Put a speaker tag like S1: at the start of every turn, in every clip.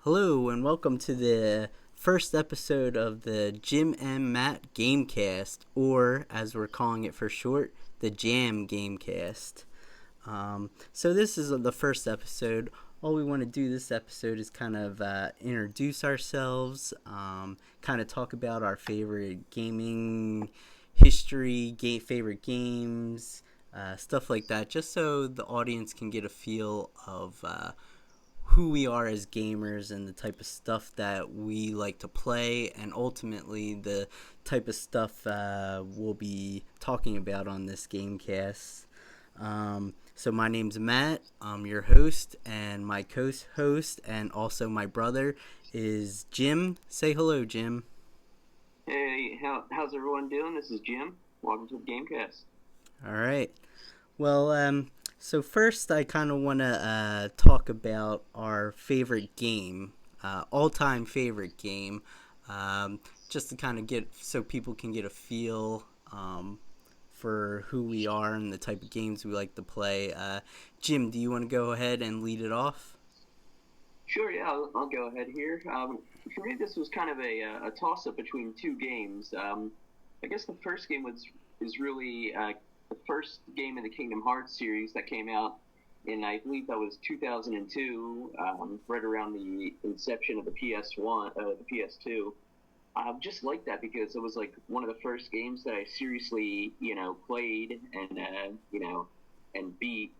S1: Hello and welcome to the first episode of the Jim and Matt Gamecast, or as we're calling it for short, the Jam Gamecast. So this is the first episode. All we want to do this episode is kind of introduce ourselves, kind of talk about our favorite gaming history, favorite games, stuff like that, just so the audience can get a feel of who we are as gamers and the type of stuff that we like to play, and ultimately the type of stuff we'll be talking about on this Gamecast. So my name's Matt. I'm your host, and my co-host and also my brother is Jim. Say hello, Jim.
S2: Hey, how's everyone doing? This is Jim. Welcome to the Gamecast.
S1: All right. Well, so first I kind of want to talk about our favorite game, all-time favorite game, just to kind of get so people can get a feel for who we are and the type of games we like to play. Jim, do you want to go ahead and lead it off?
S2: Sure, yeah, I'll go ahead here. For me, this was kind of a toss-up between two games. I guess the first game is really the first game in the Kingdom Hearts series that came out in, I believe that was 2002, right around the inception of the the PS2. I just liked that because it was like one of the first games that I seriously, played and and beat.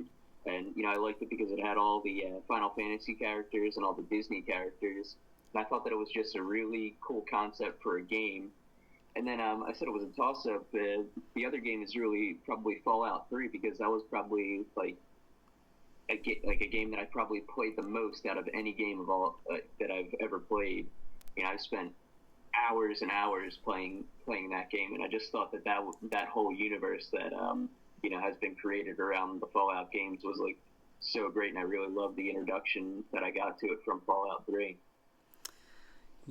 S2: And I liked it because it had all the Final Fantasy characters and all the Disney characters. And I thought that it was just a really cool concept for a game. And then I said it was a toss-up. The other game is really probably Fallout 3 because that was probably like a game that I probably played the most out of any game of all that I've ever played. I've spent hours and hours playing that game, and I just thought that whole universe that has been created around the Fallout games was like so great, and I really loved the introduction that I got to it from Fallout 3.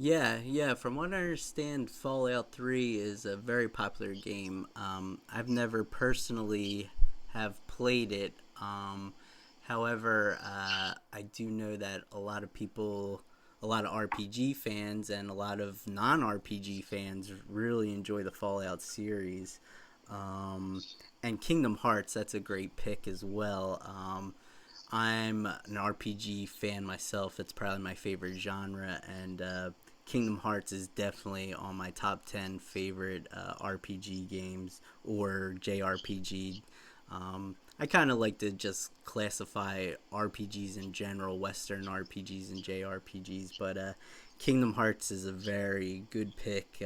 S1: Yeah. From what I understand, Fallout 3 is a very popular game. I've never personally have played it. However, I do know that a lot of RPG fans and a lot of non-RPG fans really enjoy the Fallout series. Um, and Kingdom Hearts, that's a great pick as well. I'm an RPG fan myself. It's probably my favorite genre, and Kingdom Hearts is definitely on my top 10 favorite RPG games or JRPG. I kind of like to just classify RPGs in general, Western RPGs and JRPGs, but Kingdom Hearts is a very good pick,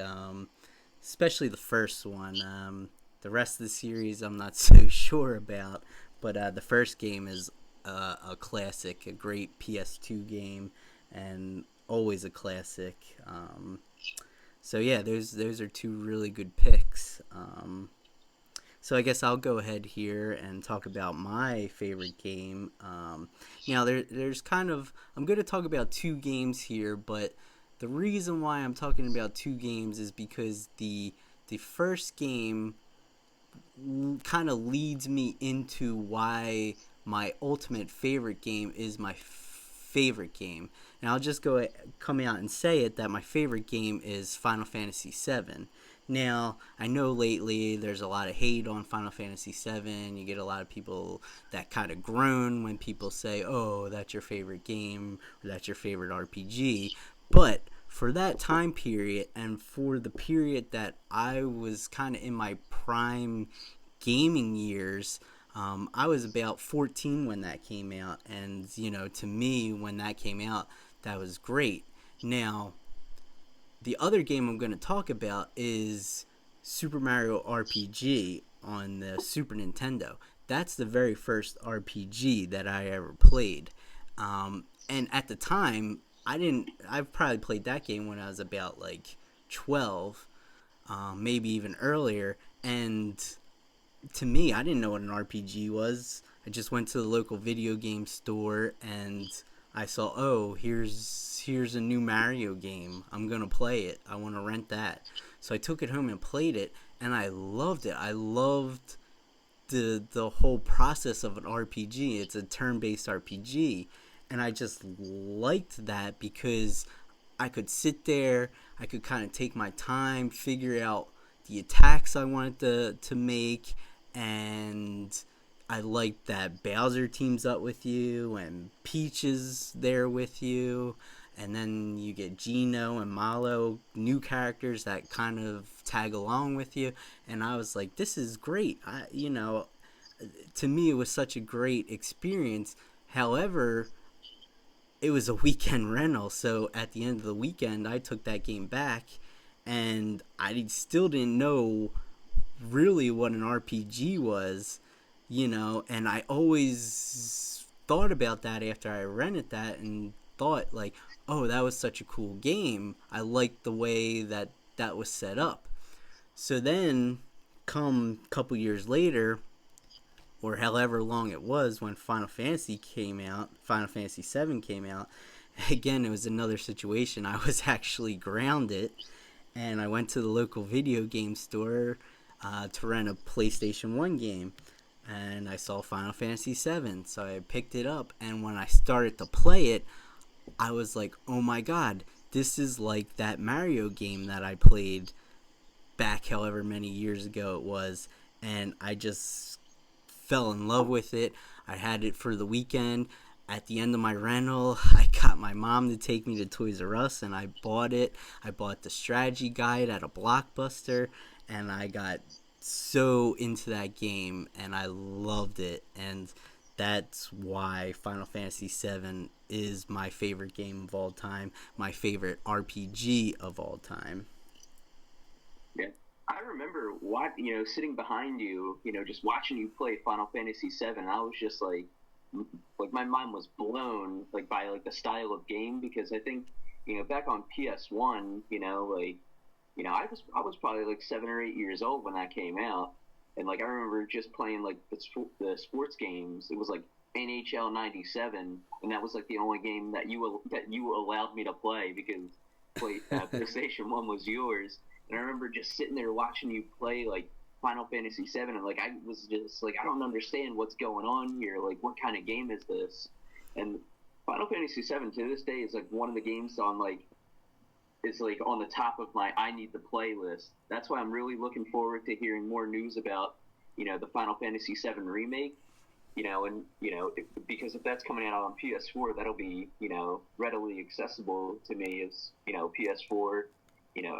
S1: especially the first one. The rest of the series I'm not so sure about, but the first game is a classic, a great PS2 game, and always a classic. So yeah, those are two really good picks. So I guess I'll go ahead here and talk about my favorite game. There's kind of I'm going to talk about two games here, but the reason why I'm talking about two games is because the first game kind of leads me into why my ultimate favorite game is my favorite game. And I'll just come out and say it that my favorite game is Final Fantasy VII. Now, I know lately there's a lot of hate on Final Fantasy VII. You get a lot of people that kind of groan when people say, oh, that's your favorite game or that's your favorite RPG. But for that time period and for the period that I was kind of in my prime gaming years, I was about 14 when that came out. And, to me, when that came out, that was great. Now, the other game I'm going to talk about is Super Mario RPG on the Super Nintendo. That's the very first RPG that I ever played. And at the time, I've probably played that game when I was about like 12, maybe even earlier. And to me, I didn't know what an RPG was. I just went to the local video game store and I saw, oh, here's a new Mario game. I'm gonna play it. I want to rent that. So I took it home and played it, and I loved it. I loved the whole process of an RPG. It's a turn-based RPG, and I just liked that because I could sit there, I could kind of take my time, figure out the attacks I wanted to make, and I liked that Bowser teams up with you and Peach is there with you, and then you get Gino and Malo, new characters that kind of tag along with you, and I was like, this is great. To me, it was such a great experience. However, it was a weekend rental, so at the end of the weekend, I took that game back, and I still didn't know really what an RPG was, and I always thought about that after I rented that and thought, like, oh, that was such a cool game. I liked the way that that was set up. So then, come a couple years later, or however long it was when Final Fantasy 7 came out, again, it was another situation. I was actually grounded, and I went to the local video game store to rent a PlayStation 1 game. And I saw Final Fantasy 7, so I picked it up. And when I started to play it, I was like, oh my god, this is like that Mario game that I played back however many years ago it was. And I just fell in love with it. I had it for the weekend. At the end of my rental, I got my mom to take me to Toys R Us and I bought it. I bought the strategy guide at a Blockbuster and I got so into that game and I loved it. And that's why Final Fantasy VII is my favorite game of all time, my favorite RPG of all time.
S2: Yeah. I remember sitting behind you, just watching you play Final Fantasy VII. I was just like my mind was blown, like by like the style of game because I think, back on PS1, I was probably like 7 or 8 years old when that came out, and like I remember just playing like the sports games. It was like NHL '97, and that was like the only game that you allowed me to play because PlayStation One was yours. And I remember just sitting there watching you play like Final Fantasy VII, and like I was just like, I don't understand what's going on here. Like, what kind of game is this? And Final Fantasy VII to this day is like one of the games on like is like on the top of my I need to play list. That's why I'm really looking forward to hearing more news about the Final Fantasy VII remake. Because if that's coming out on PS4, that'll be readily accessible to me as PS4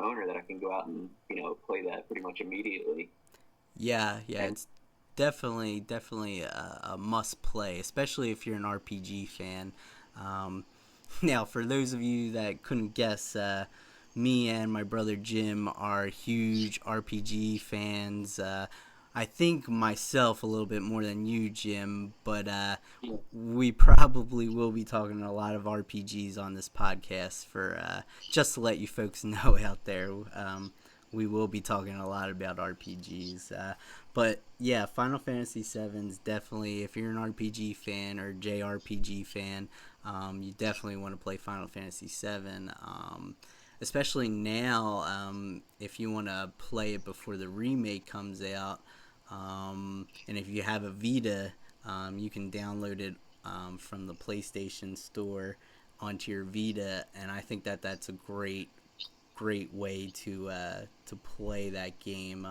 S2: owner that I can go out and play that pretty much immediately.
S1: Yeah, yeah,
S2: And
S1: it's definitely a must play, especially if you're an RPG fan. Um, Now, for those of you that couldn't guess, me and my brother Jim are huge RPG fans. I think myself a little bit more than you, Jim, but
S2: yeah,
S1: we probably will be talking a lot of RPGs on this podcast for just to let you folks know out there. We will be talking a lot about RPGs. But yeah, Final Fantasy VII is definitely, if you're an RPG fan or JRPG fan, you definitely want to play Final Fantasy VII. Especially now, if you want to play it before the remake comes out. And if you have a Vita, you can download it from the PlayStation Store onto your Vita, and I think that that's a great way to play that game.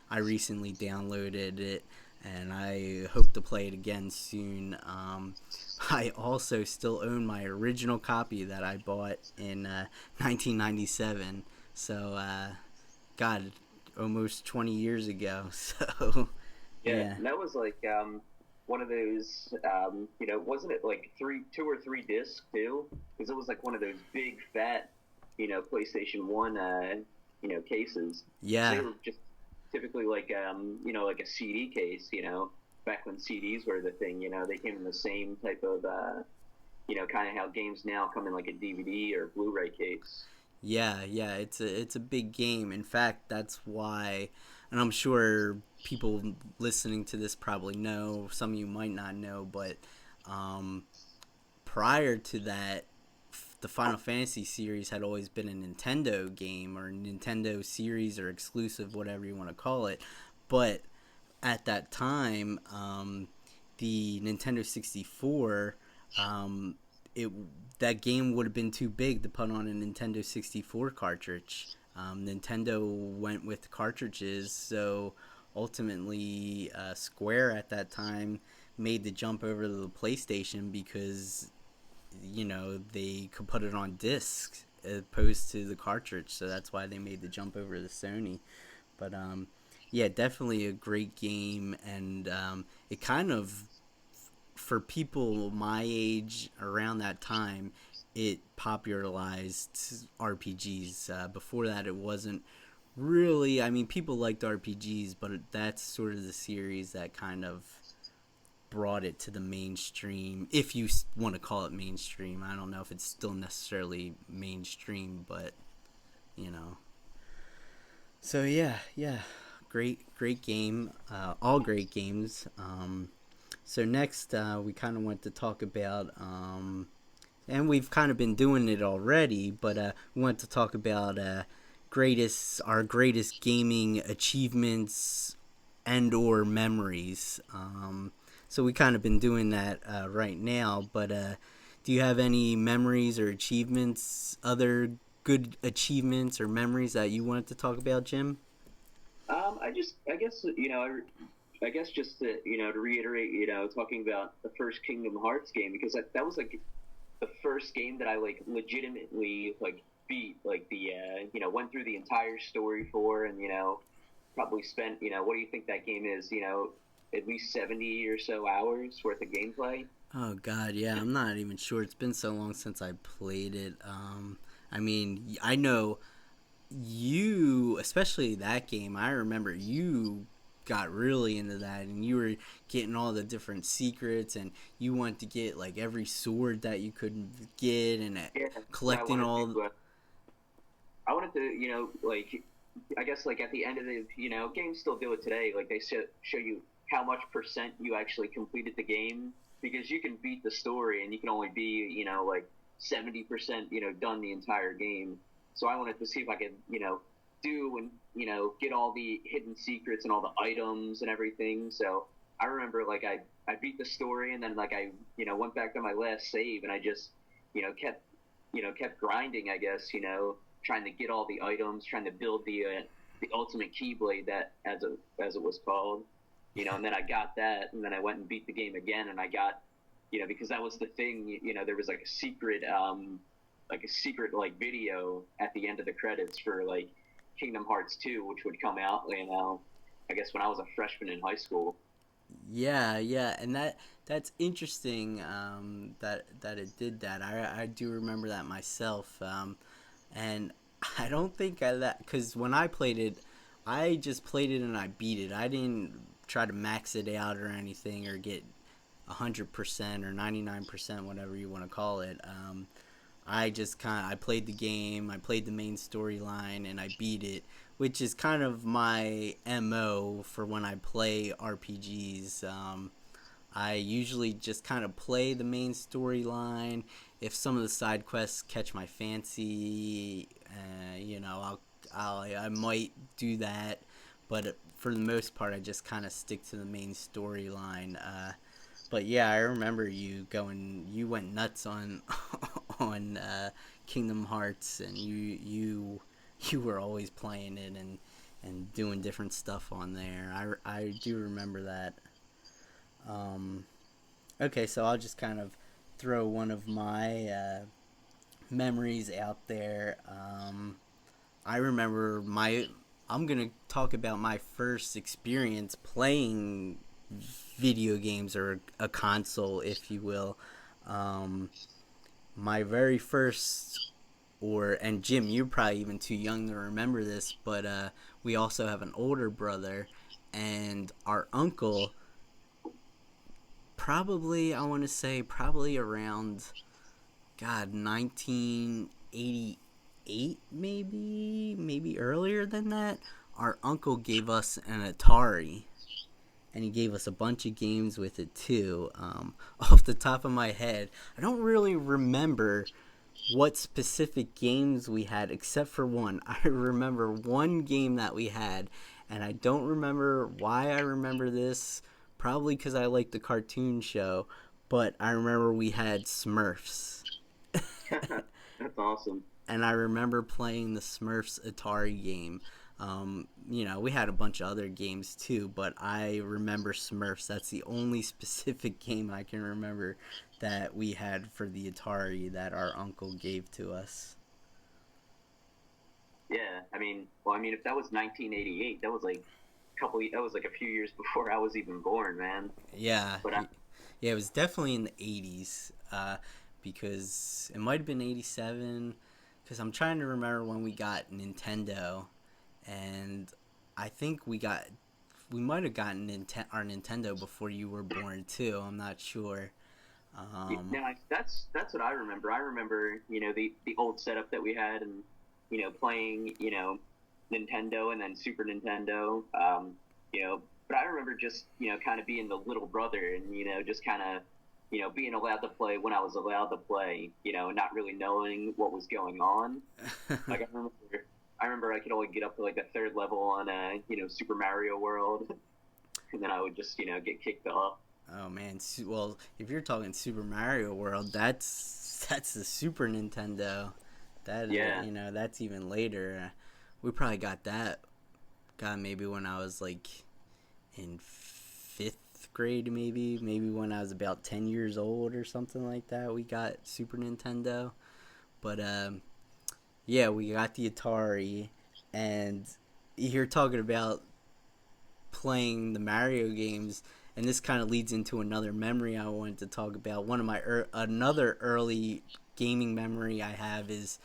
S1: I recently downloaded it, and I hope to play it again soon. I also still own my original copy that I bought in 1997. So, God, almost 20 years ago. So,
S2: yeah,
S1: yeah.
S2: and that was like one of those, wasn't it like 2 or 3 discs too? Because it was like one of those big fat, PlayStation One, cases. Because they
S1: Yeah.
S2: were just typically like, like a CD case. Back when CDs were the thing. They came in the same type of, kind of how games now come in like a DVD or Blu-ray case.
S1: Yeah, yeah, it's a big game. In fact, that's why, and I'm sure people listening to this probably know. Some of you might not know, but um, prior to that, the Final Fantasy series had always been a Nintendo game or Nintendo series or exclusive, whatever you want to call it. But at that time, the Nintendo 64, um, it that game would have been too big to put on a Nintendo 64 cartridge. Nintendo went with cartridges, so ultimately Square at that time made the jump over to the PlayStation because they could put it on disc as opposed to the cartridge, so that's why they made the jump over to Sony. But yeah, definitely a great game, and it kind of, for people my age around that time, it popularized RPGs. Before that, it wasn't really. I mean, people liked RPGs, but that's sort of the series that kind of brought it to the mainstream, if you want to call it mainstream. I don't know if it's still necessarily mainstream, but you know. So yeah, yeah, great game. All great games. So next, we kind of want to talk about, and we've kind of been doing it already, but we want to talk about our greatest gaming achievements and or memories. So we kind of been doing that right now, but do you have any memories or achievements, other good achievements or memories that you wanted to talk about, Jim?
S2: I guess I guess just to to reiterate, talking about the first Kingdom Hearts game because that was like the first game that I like legitimately like beat like the went through the entire story for and probably spent what do you think that game is at least 70 or so hours worth of gameplay.
S1: Oh God, yeah, I'm not even sure. It's been so long since I played it. I mean, I know you, especially that game. I remember you got really into that, and you were getting all the different secrets, and you wanted to get like every sword that you could get, and
S2: Yeah, I
S1: collecting
S2: wanted
S1: all.
S2: to. I wanted to, like, I guess, like, at the end of the, games still do it today. Like, they show you how much percent you actually completed the game because you can beat the story and you can only be, like 70%, done the entire game. So I wanted to see if I could, do and, get all the hidden secrets and all the items and everything. So I remember, like, I beat the story and then, like, I, went back to my last save and I just, kept kept grinding, I guess, trying to get all the items, trying to build the ultimate keyblade that as it was called, and then I got that, and then I went and beat the game again, and I got, because that was the thing, there was like a secret like video at the end of the credits for like Kingdom Hearts 2, which would come out, I guess when I was a freshman in high school.
S1: Yeah, yeah, and that's interesting. That it did that. I do remember that myself. And I don't think I that because when I played it, I just played it and I beat it. I didn't try to max it out or anything or get 100% or 99%, whatever you want to call it. I just I played the game, I played the main storyline, and I beat it, which is kind of my mo for when I play RPGs. I usually just kind of play the main storyline. If some of the side quests catch my fancy, I might do that. But for the most part, I just kind of stick to the main storyline. But yeah, I remember you going. You went nuts on on Kingdom Hearts, and you were always playing it and doing different stuff on there. I do remember that. Um, okay, so I'll just kind of throw one of my memories out there. I remember my. I'm gonna talk about my first experience playing video games or a console, if you will. Um, my very first, and Jim, you're probably even too young to remember this, but we also have an older brother, and our uncle probably, I want to say, probably around, God, 1988, maybe earlier than that. Our uncle gave us an Atari, and he gave us a bunch of games with it too. Off the top of my head, I don't really remember what specific games we had except for one. I remember one game that we had, and I don't remember why I remember this. Probably because I liked the cartoon show, but I remember we had Smurfs.
S2: That's awesome.
S1: And I remember playing the Smurfs Atari game. We had a bunch of other games too, but I remember Smurfs. That's the only specific game I can remember that we had for the Atari that our uncle gave to us.
S2: Yeah, I mean, if that was 1988, that was like that was like a few years before I was even born, man.
S1: Yeah,
S2: But
S1: yeah, it was definitely in the 80s because it might have been 87 because I'm trying to remember when we got Nintendo, and I think we might have gotten our Nintendo before you were born too. I'm not sure. Um,
S2: now that's what I remember. I remember, the old setup that we had, and playing, Nintendo and then Super Nintendo. But I remember just kind of being the little brother, and just kind of being allowed to play when I was allowed to play. Not really knowing what was going on. Like I remember I could only get up to like the third level on Super Mario World, and then I would just get kicked off.
S1: oh man, well, if you're talking Super Mario World, that's the Super Nintendo. That
S2: Yeah.
S1: that's even later. We probably got maybe when I was like in fifth grade, maybe when I was about 10 years old or something like that. We got Super Nintendo, but yeah, we got the Atari, and you're talking about playing the Mario games, and this kind of leads into another memory I wanted to talk about. One of my another early gaming memory I have is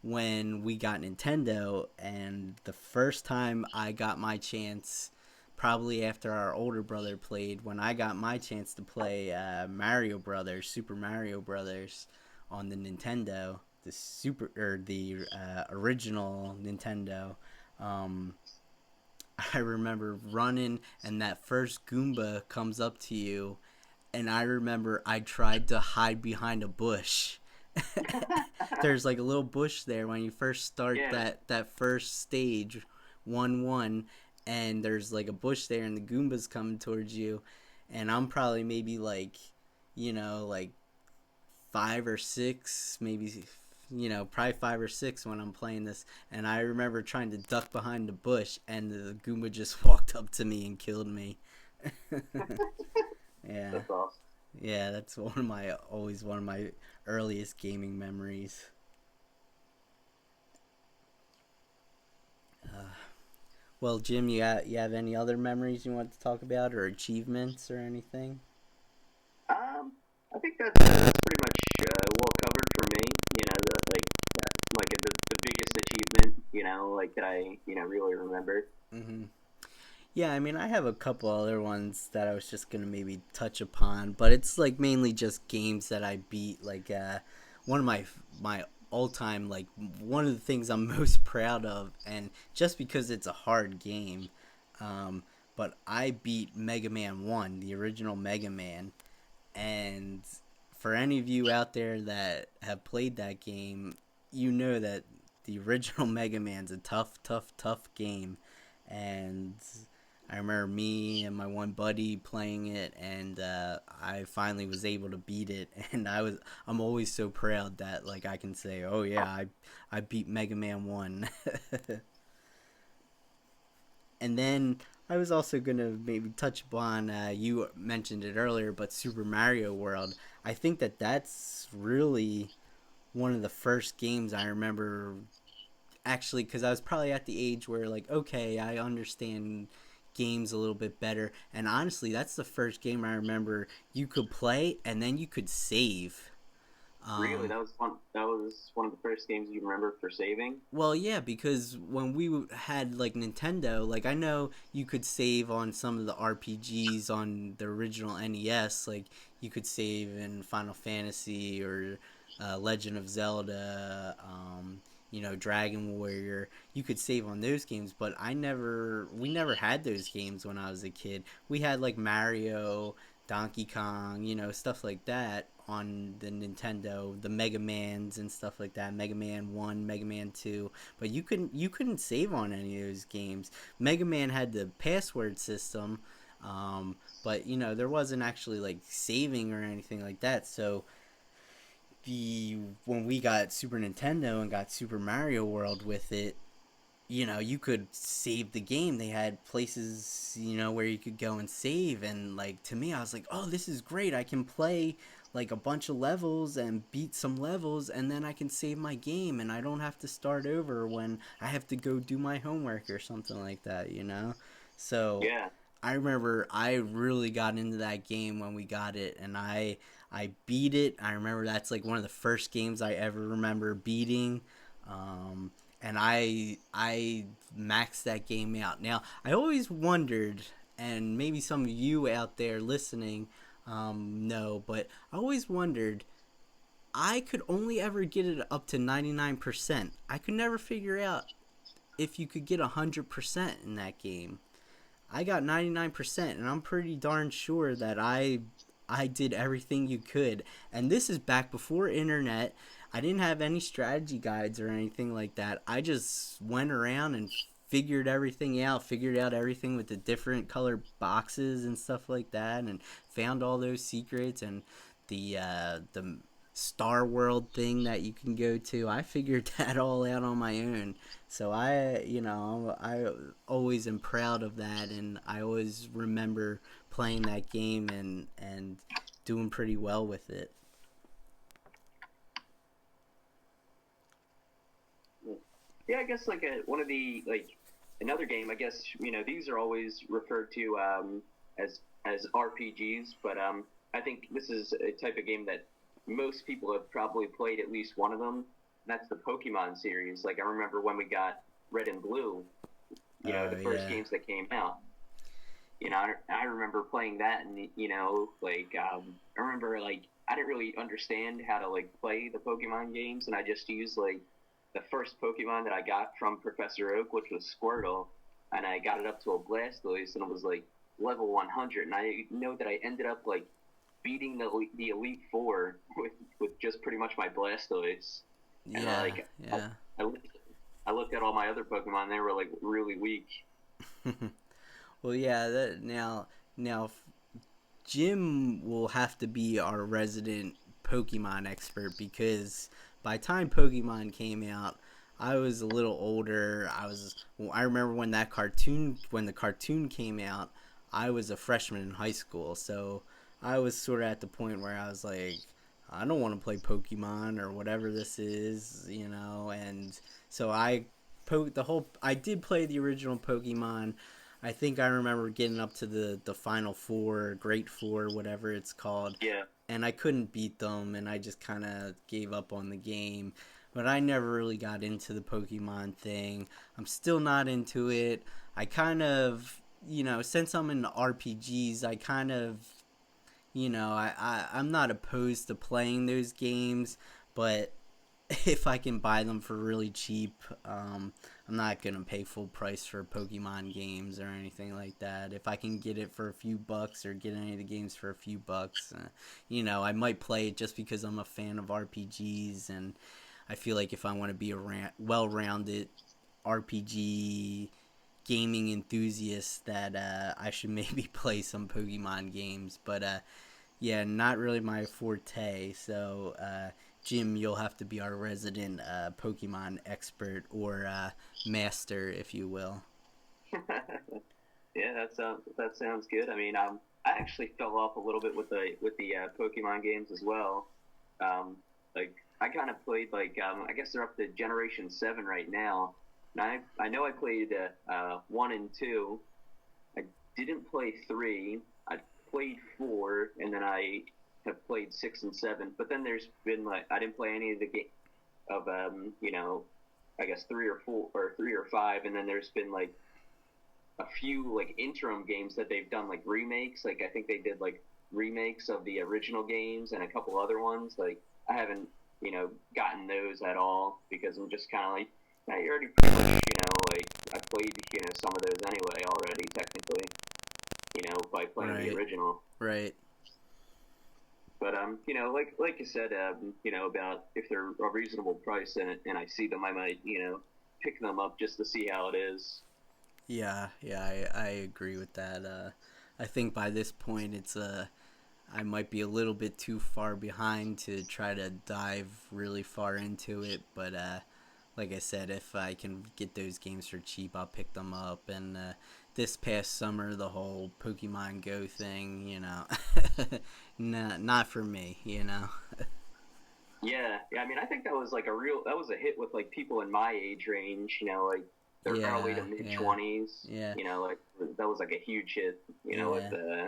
S1: when we got Nintendo, and the first time I got my chance, probably after our older brother played, when I got my chance to play Mario Brothers, Super Mario Brothers, on the Nintendo, the original Nintendo. Um, I remember running, and that first Goomba comes up to you, and I remember I tried to hide behind a bush. There's like a little bush there when you first start
S2: Yeah.
S1: that first stage, 1-1, and there's like a bush there, and the Goombas coming towards you, and I'm probably maybe like, like 5 or 6, maybe, probably 5 or 6 when I'm playing this, and I remember trying to duck behind the bush, and the Goomba just walked up to me and killed me. Yeah,
S2: That's awesome.
S1: yeah, that's always one of my earliest gaming memories. Well, Jim, you have any other memories you want to talk about, or achievements, or anything?
S2: I think that's pretty much well covered for me. Like the biggest achievement, like that I really remember.
S1: Mm-hmm. Yeah, I mean, I have a couple other ones that I was just gonna maybe touch upon, but it's like mainly just games that I beat. Like one of my all time, like one of the things I'm most proud of, and just because it's a hard game, um, but I beat Mega Man One, the original Mega Man, and for any of you out there that have played that game, you know that the original Mega Man's a tough game. And I remember me and my one buddy playing it, and I finally was able to beat it. And I'm always so proud that like I can say, oh yeah, I beat Mega Man 1. And then I was also gonna maybe touch upon you mentioned it earlier, but Super Mario World. I think that's really one of the first games I remember actually because I was probably at the age where like okay, I understand games a little bit better, and honestly, that's the first game I remember you could play and then you could save.
S2: Really,
S1: Um,
S2: that was one of the first games you remember for saving.
S1: Well, yeah, because when we had like Nintendo, like I know you could save on some of the RPGs on the original NES, like you could save in Final Fantasy or Legend of Zelda, Dragon Warrior. You could save on those games, but we never had those games when I was a kid. We had like Mario, Donkey Kong, stuff like that on the Nintendo, the Mega Mans and stuff like that, Mega Man 1, Mega Man 2, but you couldn't save on any of those games. Mega Man had the password system, but there wasn't actually like saving or anything like that. So the when we got Super Nintendo and got Super Mario World with it, you could save the game. They had places, where you could go and save. And, like, to me, I was like, oh, this is great. I can play, like, a bunch of levels and beat some levels, and then I can save my game, and I don't have to start over when I have to go do my homework or something like that. So
S2: Yeah.
S1: I remember I really got into that game when we got it, and I beat it. I remember that's like one of the first games I ever remember beating. Um, and I maxed that game out. Now, I always wondered, and maybe some of you out there listening know, but I always wondered, I could only ever get it up to 99%. I could never figure out if you could get 100% in that game. I got 99%, and I'm pretty darn sure that I did everything you could. And this is back before internet. I didn't have any strategy guides or anything like that. I just went around and figured out everything with the different color boxes and stuff like that, and found all those secrets and the Star World thing that you can go to. I figured that all out on my own. So I always am proud of that, and I always remember playing that game and doing pretty well with it.
S2: Yeah, I guess like one of the like another game. I guess these are always referred to as RPGs, but I think this is a type of game that most people have probably played at least one of them. That's the Pokemon series. Like I remember when we got Red and Blue,
S1: Oh
S2: the first
S1: yeah,
S2: games that came out. I remember playing that, and like I remember like I didn't really understand how to like play the Pokemon games, and I just used like the first Pokemon that I got from Professor Oak, which was Squirtle, and I got it up to a Blastoise, and it was like level 100, and I know that I ended up like beating the Elite Four with just pretty much my Blastoise, and
S1: yeah, yeah.
S2: I, I looked at all my other Pokemon, and they were like really weak.
S1: Well, yeah. Now, Jim will have to be our resident Pokemon expert, because by the time Pokemon came out, I was a little older. I remember when the cartoon came out, I was a freshman in high school, so I was sort of at the point where I was like, I don't want to play Pokemon or whatever this is. And so I did play the original Pokemon. I think I remember getting up to the final four, Great Four, whatever it's called,
S2: Yeah.
S1: and I couldn't beat them, and I just kind of gave up on the game. But I never really got into the Pokemon thing. I'm still not into it. I kind of, since I'm in RPGs, I kind of, I'm not opposed to playing those games, but if I can buy them for really cheap, I'm not gonna pay full price for Pokemon games or anything like that. If I can get it for a few bucks or get any of the games for a few bucks, I might play it just because I'm a fan of RPGs, and I feel like if I want to be a well-rounded RPG gaming enthusiast, that I should maybe play some Pokemon games. But yeah, not really my forte. So, Jim, you'll have to be our resident Pokemon expert, or master, if you will.
S2: Yeah, that sounds good. I mean, I actually fell off a little bit with the Pokemon games as well. Um, like I kind of played like I guess they're up to Generation 7 right now. And I know I played 1 and 2. I didn't play 3. I played 4, and then I have played 6 and 7. But then there's been like I didn't play any of the game of I guess 3 or 4 or 3 or 5, and then there's been like a few like interim games that they've done like remakes. Like I think they did like remakes of the original games and a couple other ones. Like I haven't gotten those at all because I'm just kind of like yeah, you already pretty much like I played some of those anyway already technically by playing the
S1: Right,
S2: original.
S1: right.
S2: But like you said, about if they're a reasonable price and I see them, I might pick them up just to see how it is.
S1: Yeah, yeah, I agree with that. I think by this point, I might be a little bit too far behind to try to dive really far into it, but like I said, if I can get those games for cheap, I'll pick them up. And this past summer, the whole Pokemon Go thing, nah, not for me.
S2: Yeah, yeah. I mean, I think that was like that was a hit with like people in my age range. Like their early to
S1: Yeah,
S2: mid
S1: yeah,
S2: 20s.
S1: yeah,
S2: Like that was like a huge hit.
S1: yeah.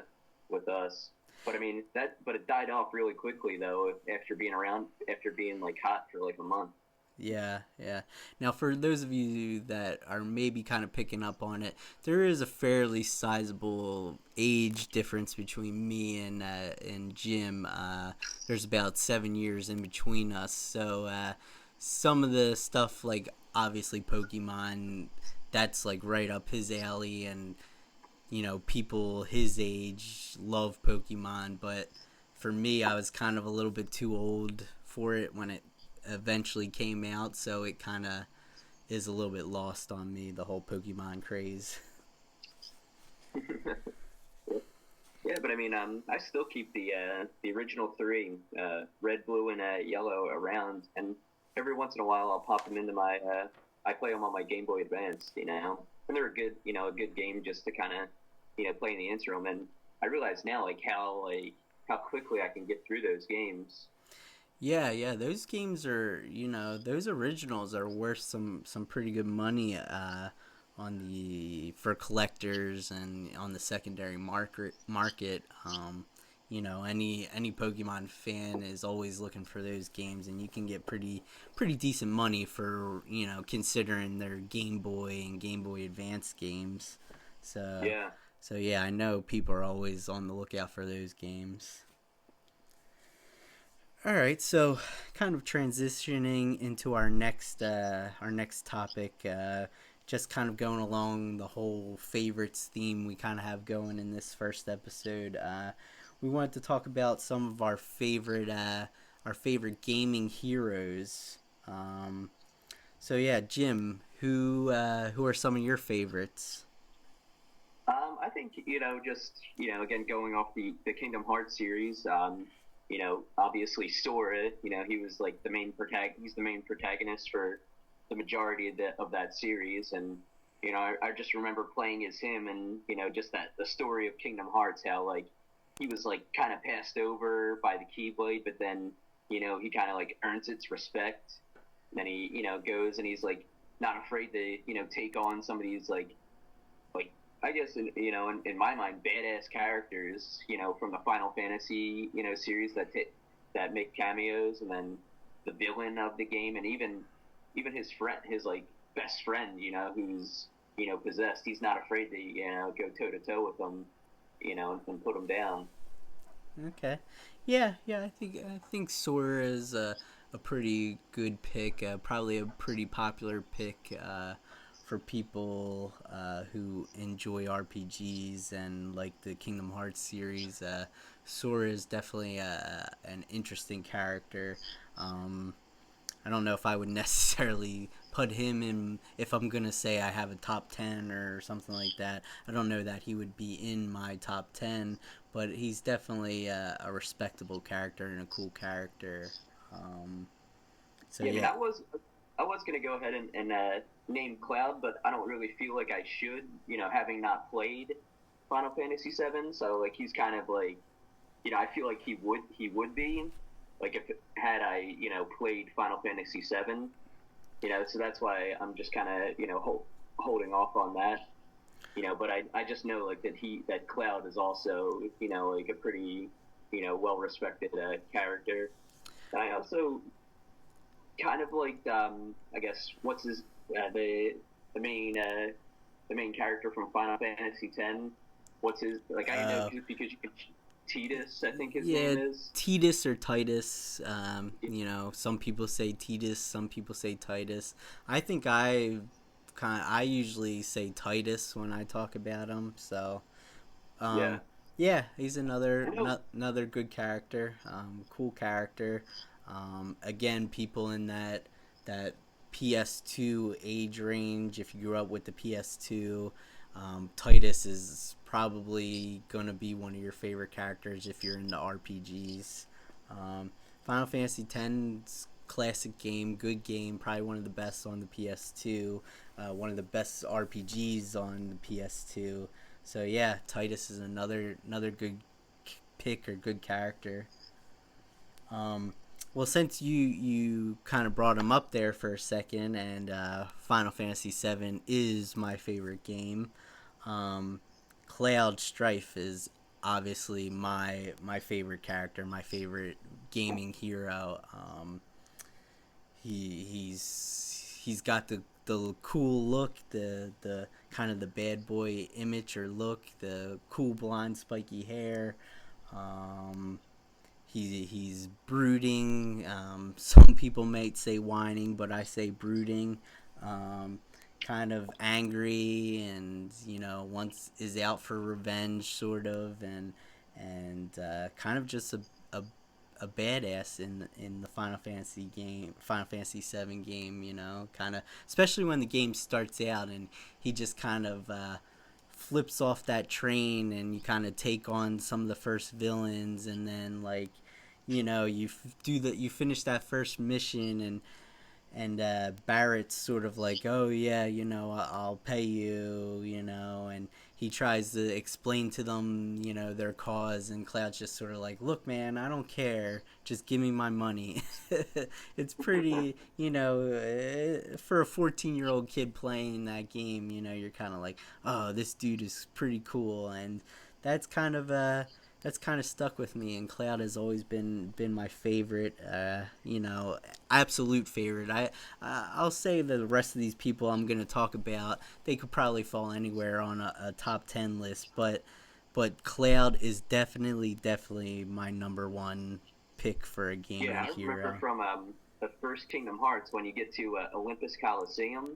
S2: With us. But I mean but it died off really quickly though after being like hot for like a month.
S1: Yeah, yeah. Now, for those of you that are maybe kind of picking up on it, there is a fairly sizable age difference between me and Jim. There's about 7 years in between us, so some of the stuff, like obviously Pokemon, that's like right up his alley, and people his age love Pokemon, but for me, I was kind of a little bit too old for it when it eventually came out, so it kind of is a little bit lost on me, the whole Pokemon craze.
S2: Yeah, but I mean, I still keep the original three, red, blue, and yellow around, and every once in a while I'll pop them into my. I play them on my Game Boy Advance, and they're a good game just to kind of, play in the interim. And I realize now how quickly I can get through those games.
S1: Yeah, yeah, those games are, those originals are worth some pretty good money on the for collectors and on the secondary market. Any Pokemon fan is always looking for those games, and you can get pretty decent money for considering their Game Boy and Game Boy Advance games. So
S2: Yeah.
S1: so yeah, I know people are always on the lookout for those games. All right, so kind of transitioning into our next topic, just kind of going along the whole favorites theme we kind of have going in this first episode. We wanted to talk about some of our favorite gaming heroes. So yeah, Jim, who are some of your favorites?
S2: I think just again going off the Kingdom Hearts series. Obviously Sora. He was like He's the main protagonist for the majority of that series, and I just remember playing as him, and just that the story of Kingdom Hearts, how like he was like kind of passed over by the Keyblade, but then he kind of like earns its respect. And then he goes and he's like not afraid to take on some of these like I guess in my mind badass characters from the Final Fantasy series that make cameos, and then the villain of the game, and even his friend, his like best friend, who's possessed. He's not afraid to go toe to toe with them, and put him down.
S1: Okay. Yeah, yeah. I think Sora is a pretty good pick. Probably a pretty popular pick for people who enjoy RPGs and like the Kingdom Hearts series. Sora is definitely an interesting character. Um, I don't know if I would necessarily put him in if I'm gonna say I have a top 10 or something like that. I don't know that he would be in my top 10, but he's definitely a respectable character and a cool character. Um, so
S2: Yeah, I mean,
S1: yeah,
S2: I was gonna go ahead and name Cloud, but I don't really feel like I should, having not played Final Fantasy VII. So like he's kind of like, I feel like he would be like if had I played Final Fantasy VII. So that's why I'm just kind of holding off on that. But I just know like that Cloud is also like a pretty well respected character. And I also kind of like I guess what's his the main the main character from Final Fantasy X. What's his like? I know
S1: uh,
S2: just because you could Titus, I think his
S1: yeah,
S2: name is.
S1: Titus or Titus. Some people say Titus, some people say Titus. I think I usually say Titus when I talk about him. So
S2: Yeah,
S1: Um, yeah, he's
S2: I know.
S1: another good character, cool character. Again, people in that PS2 age range. If you grew up with the PS2, Titus is probably going to be one of your favorite characters if you're into RPGs. Um, Final Fantasy X's classic game, good game, probably one of the best on the PS2, one of the best RPGs on the PS2. So yeah, Titus is another good pick or good character. Um, well, since you kind of brought him up there for a second, and Final Fantasy VII is my favorite game, um, Cloud Strife is obviously my favorite character, my favorite gaming hero. He's got the cool look, the kind of the bad boy image or look, the cool blonde spiky hair. Um, he's brooding. Some people might say whining, but I say brooding. Um, Kind of angry, and once is out for revenge, sort of, and kind of just a a badass in the Final Fantasy VII game. Kind of, especially when the game starts out and he just kind of flips off that train, and you kind of take on some of the first villains, and then like you finish that first mission, and Barrett's sort of like, oh yeah, I'll pay you, and he tries to explain to them, their cause, and Cloud's just sort of like, look, man, I don't care, just give me my money. It's pretty, for a 14-year-old kid playing that game, you're kind of like, oh, this dude is pretty cool, and that's kind of that's kind of stuck with me, and Cloud has always been my favorite, absolute favorite. I'll say the rest of these people I'm going to talk about, they could probably fall anywhere on a top 10 list, but Cloud is definitely my number one pick for a
S2: Yeah,
S1: gaming
S2: I remember
S1: hero.
S2: from the first Kingdom Hearts when you get to Olympus Coliseum,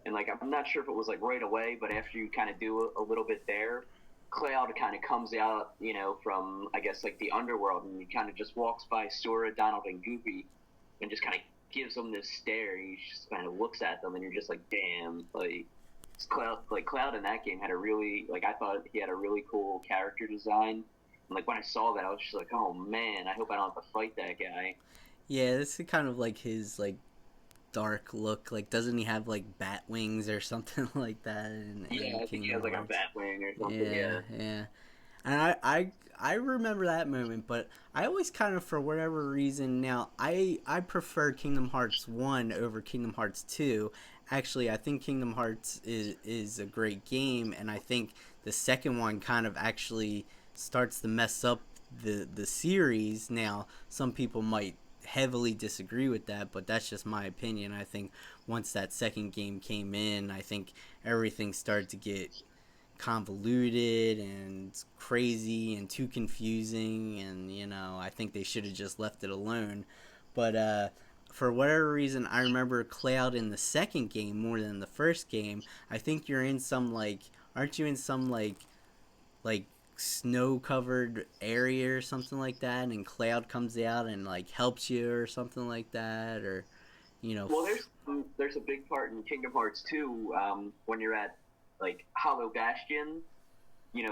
S2: and like I'm not sure if it was like right away, but after you kind of do a little bit there, Cloud kind of comes out, from I guess like the underworld, and he kind of just walks by Sora, Donald, and Goofy, and just kind of gives them this stare. He just kind of looks at them, and you're just like, damn, Cloud in that game had a really like I thought he had a really cool character design. And like when I saw that, I was just like, oh man, I hope I don't have to fight that guy.
S1: Yeah, this is kind of like his like dark look. Like, doesn't he have like bat wings or something like that
S2: Yeah,
S1: in
S2: I think he
S1: Kingdom
S2: has like a
S1: Hearts?
S2: bat wing or something.
S1: Yeah,
S2: Yeah.
S1: yeah. And I remember that moment, but I always kind of, for whatever reason, now I prefer Kingdom Hearts 1 over Kingdom Hearts 2. Actually, I think Kingdom Hearts is a great game, and I think the second one kind of actually starts to mess up the series. Now, some people might heavily disagree with that, but that's just my opinion. I think once that second game came in, I think everything started to get convoluted and crazy and too confusing, and I think they should have just left it alone. But for whatever reason, I remember Cloud in the second game more than the first game. I think you're in some like, aren't you in some like snow covered area or something like that, and Cloud comes out and like helps you or something like that, or you know
S2: Well,
S1: f-
S2: there's a big part in Kingdom Hearts 2 when you're at like Hollow Bastion,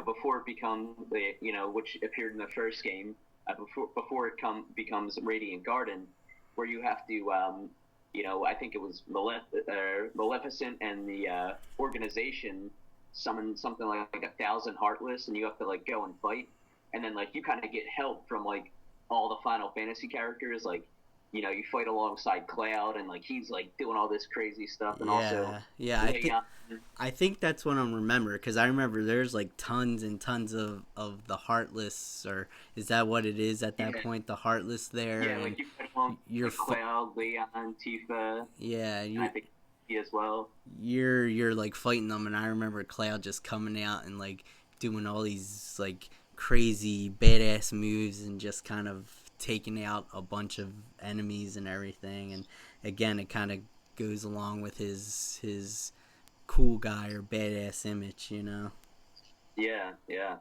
S2: before it becomes the which appeared in the first game, before it becomes Radiant Garden, where you have to I think it was Maleficent and the organization summon something like 1,000 Heartless, and you have to like go and fight, and then like you kind of get help from like all the Final Fantasy characters, like you fight alongside Cloud, and like he's like doing all this crazy stuff, and also
S1: yeah,
S2: Leon.
S1: I think that's what I'm remember, because I remember there's like tons and tons of the Heartless, or is that what it is at that
S2: Yeah,
S1: point? The Heartless there,
S2: yeah, like
S1: and
S2: you fight along
S1: you're
S2: like Cloud, Leon, Tifa, and
S1: yeah,
S2: I think he as well.
S1: you're like fighting them, and I remember Cloud just coming out and like doing all these like crazy badass moves, and just kind of taking out a bunch of enemies and everything. And again, it kind of goes along with his cool guy or badass image.
S2: Yeah, yeah.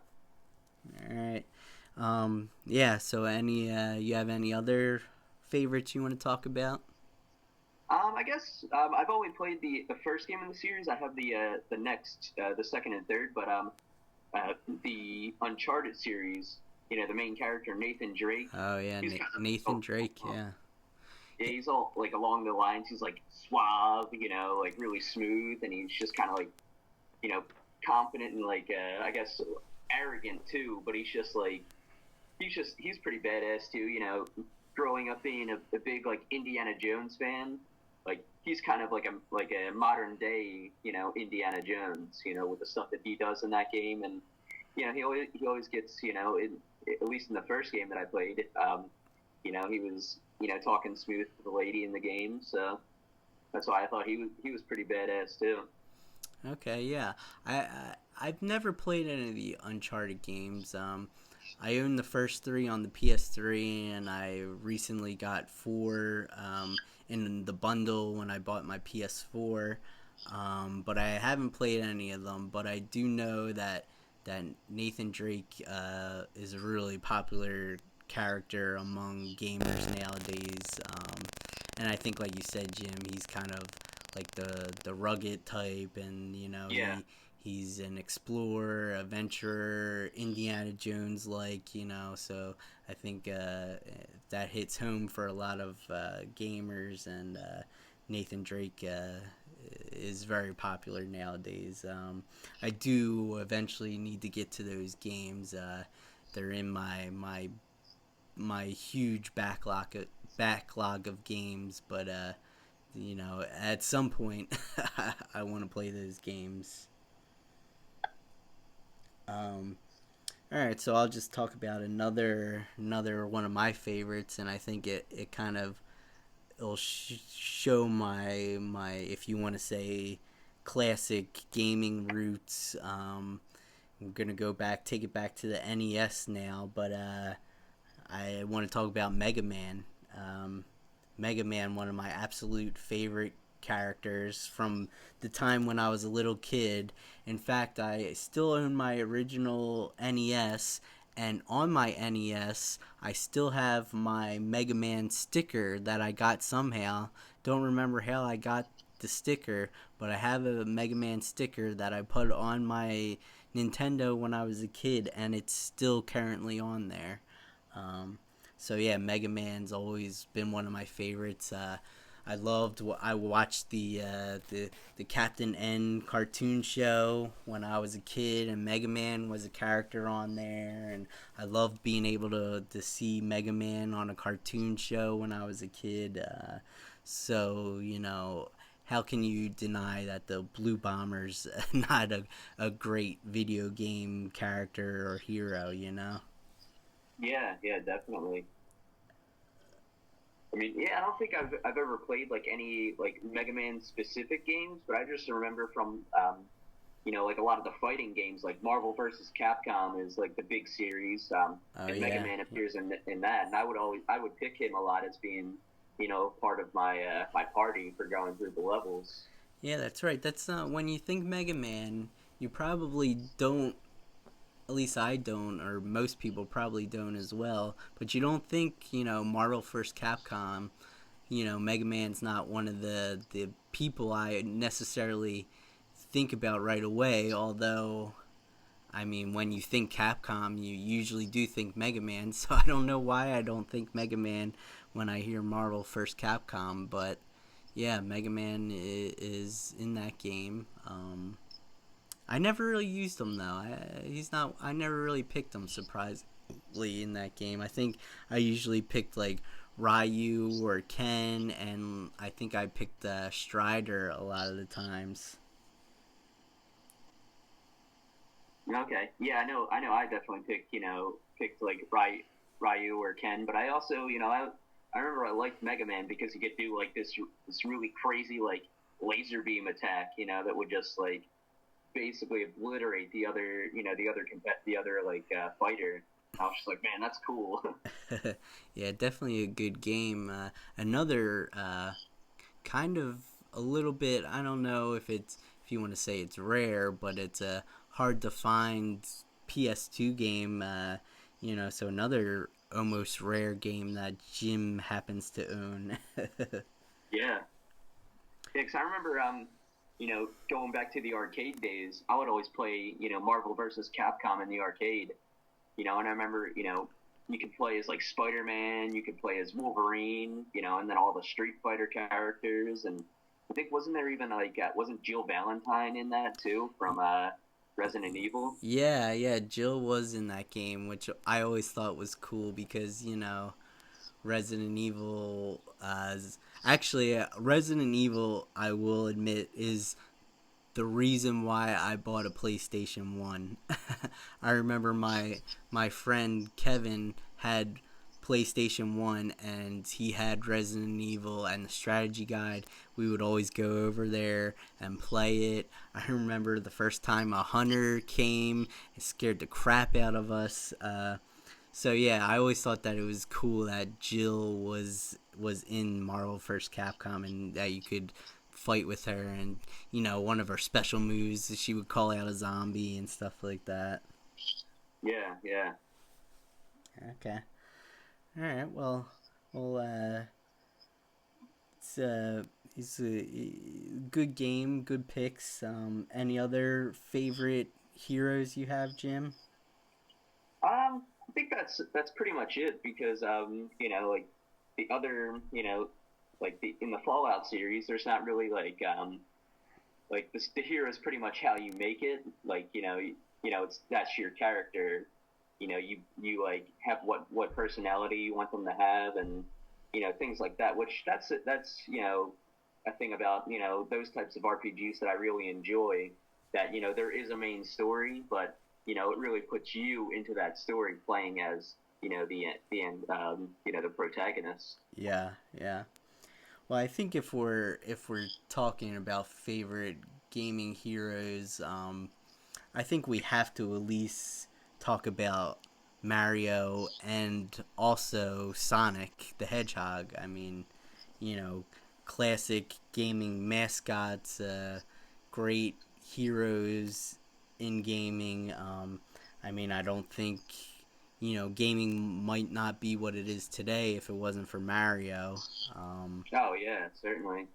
S1: All right. Yeah. So, any you have any other favorites you want to talk about?
S2: I guess I've only played the first game in the series. I have the next the second and third, but the Uncharted series, the main character Nathan Drake,
S1: Oh yeah,
S2: he's kind
S1: Nathan
S2: of
S1: Drake. Yeah.
S2: yeah, he's all like along the lines. He's like suave, like really smooth, and he's just kind of like you know confident and like I guess arrogant too. But he's pretty badass too. Growing up being a big like Indiana Jones fan, like he's kind of like a modern day Indiana Jones, with the stuff that he does in that game, and he always gets at least in the first game that I played, he was talking smooth to the lady in the game, so that's why I thought he was pretty badass too.
S1: Okay, yeah. I've never played any of the Uncharted games. I own the first three on the PS3, and I recently got four in the bundle when I bought my PS4. But I haven't played any of them. But I do know that Nathan Drake is a really popular character among gamers nowadays. And I think, like you said, Jim, he's kind of like the rugged type, and
S2: Yeah,
S1: he's an explorer, adventurer, Indiana Jones like, so I think that hits home for a lot of gamers, and Nathan Drake is very popular nowadays. I do eventually need to get to those games. They're in my huge backlog of games, but at some point, I want to play those games. Um, all right, so I'll just talk about another one of my favorites, and I think it kind of it'll show my if you want to say classic gaming roots. I'm gonna take it back to the NES now, but I want to talk about Mega Man. Um, Mega Man, one of my absolute favorite characters from the time when I was a little kid. In fact, I still own my original NES, and on my NES, I still have my Mega Man sticker that I got somehow. Don't remember how I got the sticker, but I have a Mega Man sticker that I put on my Nintendo when I was a kid, and it's still currently on there. Um, so yeah, Mega Man's always been one of my favorites. I watched the Captain N cartoon show when I was a kid, and Mega Man was a character on there, and I loved being able to see Mega Man on a cartoon show when I was a kid. So how can you deny that the Blue Bomber's not a great video game character or hero?
S2: yeah, yeah, definitely. I mean, yeah, I don't think I've ever played like any like Mega Man specific games, but I just remember from like a lot of the fighting games, like Marvel versus Capcom is like the big series,
S1: Oh
S2: and Mega
S1: yeah,
S2: Man appears in that, and I would pick him a lot as being part of my party for going through the levels.
S1: yeah, that's right. That's when you think Mega Man, you probably don't. At least I don't, or most people probably don't as well. But you don't think Marvel vs. Capcom. Mega Man's not one of the people I necessarily think about right away. Although, I mean, when you think Capcom, you usually do think Mega Man. So I don't know why I don't think Mega Man when I hear Marvel vs. Capcom. But yeah, Mega Man is in that game. I never really used him though. He's not. I never really picked him surprisingly in that game. I think I usually picked like Ryu or Ken, and I think I picked Strider a lot of the times.
S2: Okay, yeah, I know, I definitely picked like Ryu or Ken, but I also I remember I liked Mega Man because he could do like this really crazy like laser beam attack, that would just like basically obliterate the other like fighter. I was just like, man, that's cool.
S1: Yeah, definitely a good game. Another kind of a little bit. I don't know if you want to say it's rare, but it's a hard to find PS2 game. So another almost rare game that Jim happens to own.
S2: Yeah. Yeah, 'cause I remember, going back to the arcade days, I would always play, Marvel versus Capcom in the arcade, and I remember, you could play as like Spider-Man, you could play as Wolverine, and then all the Street Fighter characters, and I think wasn't there even like wasn't Jill Valentine in that too from Resident Evil?
S1: Yeah, yeah, Jill was in that game, which I always thought was cool because, Resident Evil, actually, Resident Evil, I will admit, is the reason why I bought a PlayStation 1. I remember my friend Kevin had PlayStation 1 and he had Resident Evil and the strategy guide. We would always go over there and play it. I remember the first time a hunter came, it scared the crap out of us. So yeah, I always thought that it was cool that Jill was in Marvel vs. Capcom and that you could fight with her, and one of her special moves, she would call out a zombie and stuff like that.
S2: Yeah, yeah.
S1: Okay. All right. Well, it's a good game, good picks. Any other favorite heroes you have, Jim?
S2: I think that's pretty much it because like the other, like in the Fallout series, there's not really like the hero is pretty much how you make it. Like it's that's your character. You like have what personality you want them to have, and things like that. Which that's a thing about those types of RPGs that I really enjoy. That there is a main story, but it really puts you into that story, playing as the end, the protagonist.
S1: Yeah, yeah. Well, I think if we're talking about favorite gaming heroes, I think we have to at least talk about Mario and also Sonic the Hedgehog. I mean, you know, classic gaming mascots, great heroes in gaming. I mean, I don't think gaming might not be what it is today if it wasn't for Mario.
S2: Oh yeah, certainly.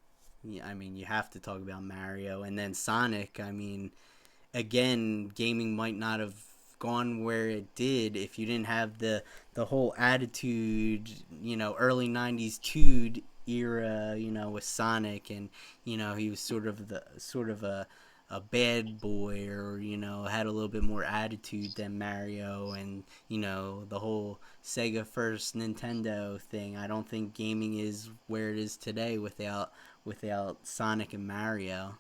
S1: Yeah, I mean, you have to talk about Mario and then Sonic. I mean, again, gaming might not have gone where it did if you didn't have the whole attitude, early 90s Tude era, with Sonic, and he was sort of a bad boy, or had a little bit more attitude than Mario, and the whole Sega first Nintendo thing. I don't think gaming is where it is today without Sonic and Mario.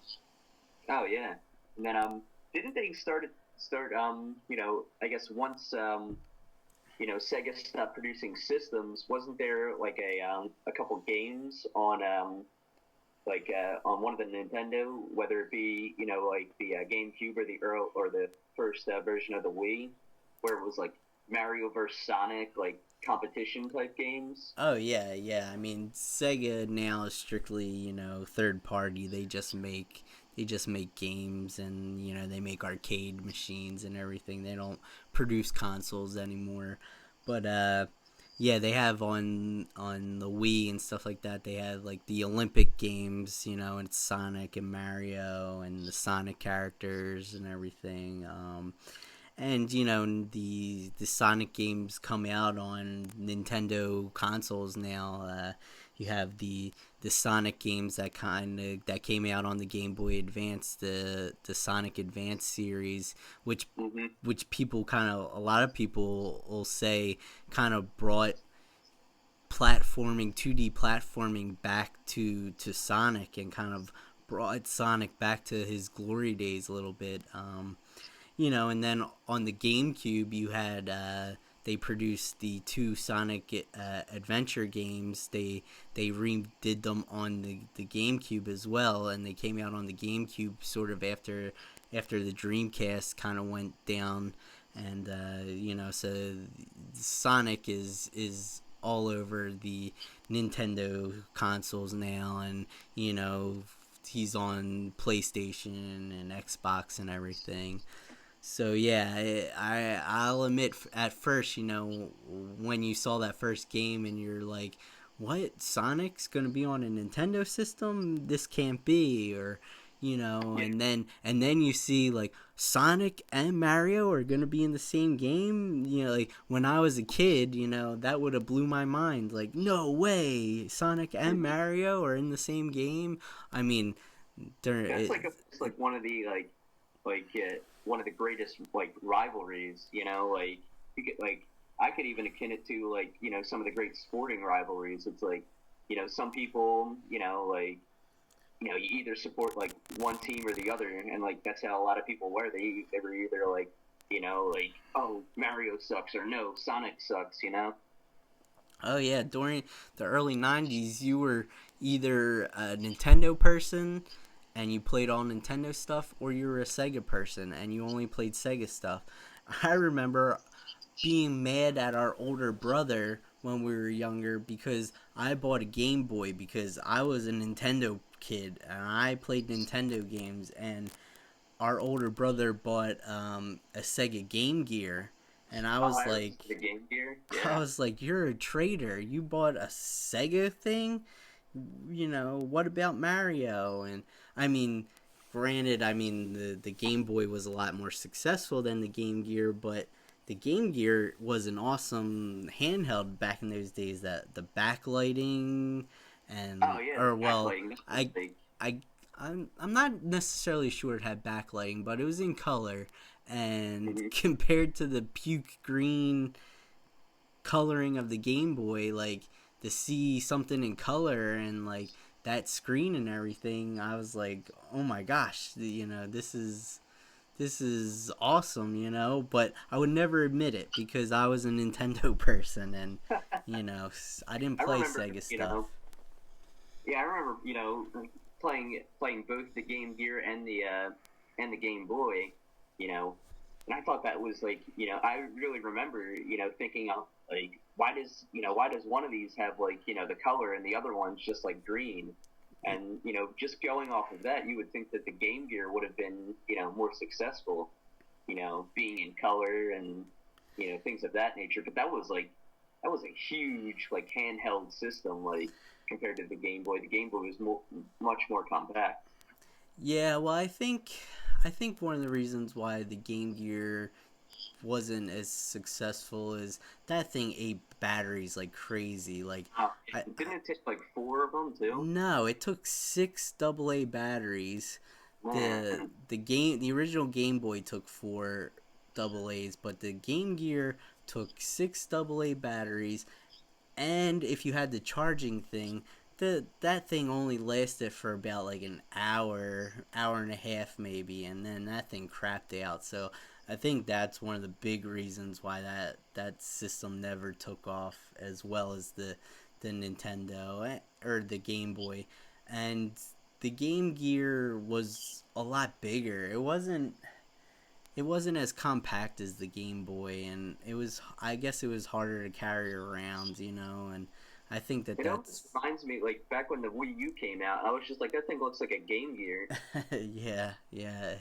S2: Oh yeah, and then didn't they start I guess once Sega stopped producing systems, wasn't there like a couple games on on one of the Nintendo, whether it be like the GameCube or the Earl or the first version of the Wii, where it was like Mario versus Sonic, like competition type games.
S1: Oh yeah, yeah. I mean, Sega now is strictly third party. They just make games, and they make arcade machines and everything. They don't produce consoles anymore. But yeah, they have on the Wii and stuff like that. They have like the Olympic games, and it's Sonic and Mario and the Sonic characters and everything. And the Sonic games come out on Nintendo consoles now. You have the Sonic games that came out on the Game Boy Advance, the Sonic Advance series, which
S2: Hmm.
S1: which people a lot of people will say kind of brought 2D platforming back to Sonic, and kind of brought Sonic back to his glory days a little bit. And then on the GameCube, you had they produced the two Sonic adventure games. They redid them on the GameCube as well, and they came out on the GameCube sort of after the Dreamcast kind of went down, and so Sonic is all over the Nintendo consoles now, and he's on PlayStation and Xbox and everything. So yeah, I'll admit at first, when you saw that first game and you're like, what, Sonic's gonna be on a Nintendo system? This can't be. Or
S2: Yeah.
S1: and then you see like Sonic and Mario are gonna be in the same game. Like when I was a kid, that would have blew my mind. Like, no way, Sonic and
S2: Mhm.
S1: Mario are in the same game. I mean,
S2: That's
S1: there.
S2: it's like one of the one of the greatest like rivalries. Like you get like I could even akin it to like some of the great sporting rivalries. It's like some people you either support like one team or the other, and like that's how a lot of people were. They were either like like, oh, Mario sucks, or no, Sonic sucks.
S1: Oh yeah, during the early '90s, you were either a Nintendo person and you played all Nintendo stuff, or you were a Sega person and you only played Sega stuff. I remember being mad at our older brother when we were younger because I bought a Game Boy because I was a Nintendo kid and I played Nintendo games, and our older brother bought a Sega Game Gear, and I
S2: Oh,
S1: was
S2: I remember
S1: like,
S2: the Game Gear.
S1: I
S2: Yeah.
S1: was like, you're a traitor. You bought a Sega thing? What about Mario? And I mean, granted, the Game Boy was a lot more successful than the Game Gear, but the Game Gear was an awesome handheld back in those days. That the backlighting
S2: Oh
S1: and
S2: yeah,
S1: or
S2: the
S1: well,
S2: backlighting. That was
S1: I
S2: like.
S1: I I'm not necessarily sure it had backlighting, but it was in color, and
S2: Mhm.
S1: compared to the puke green coloring of the Game Boy, like to see something in color and like that screen and everything, I was like, oh my gosh, this is awesome, But I would never admit it because I was a Nintendo person, and I didn't
S2: I
S1: play
S2: remember,
S1: Sega stuff.
S2: yeah, I remember, like, playing both the Game Gear and the Game Boy, you know, and I thought that was like, I really remember, thinking of like, why does one of these have like, the color and the other one's just like green? And just going off of that, you would think that the Game Gear would have been, more successful, being in color and things of that nature. But that was a huge like handheld system, like compared to the Game Boy. The Game Boy was much more compact.
S1: Yeah, well, I think one of the reasons why the Game Gear wasn't as successful is that thing ate batteries like crazy. Like,
S2: Didn't it take like four of them too?
S1: no, it took six AA batteries. The
S2: Man,
S1: the original Game Boy took four AA's, but the Game Gear took six AA batteries, and if you had the charging thing, that thing only lasted for about like an hour and a half maybe, and then that thing crapped out. So I think that's one of the big reasons why that system never took off as well as the Nintendo or the Game Boy. And the Game Gear was a lot bigger. It wasn't as compact as the Game Boy, and I guess it was harder to carry around, and I think that
S2: it almost
S1: that's
S2: reminds me like back when the Wii U came out. I was just like, that thing looks like a Game Gear.
S1: yeah, yeah,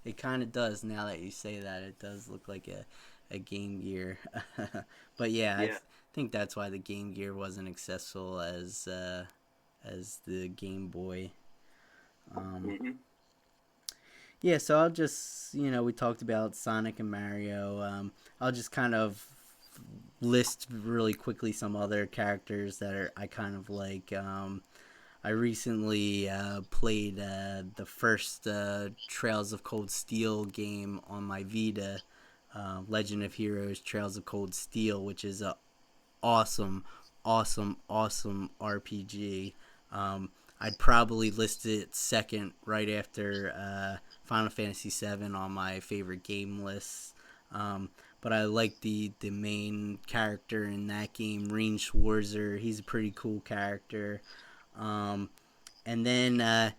S1: it kind of does. Now that you say that, it does look like a Game Gear. But yeah,
S2: Yeah.
S1: think that's why the Game Gear wasn't accessible as the Game Boy. um
S2: Hmm.
S1: Yeah, so I'll just, we talked about Sonic and Mario. I'll just kind of list really quickly some other characters that I kind of like. I recently played the first Trails of Cold Steel game on my Vita, Legend of Heroes Trails of Cold Steel, which is a awesome, awesome, awesome RPG. Um, I'd probably list it second right after Final Fantasy VII on my favorite game lists. But I like the main character in that game, Rain Schwarzer. He's a pretty cool character. Um, and then a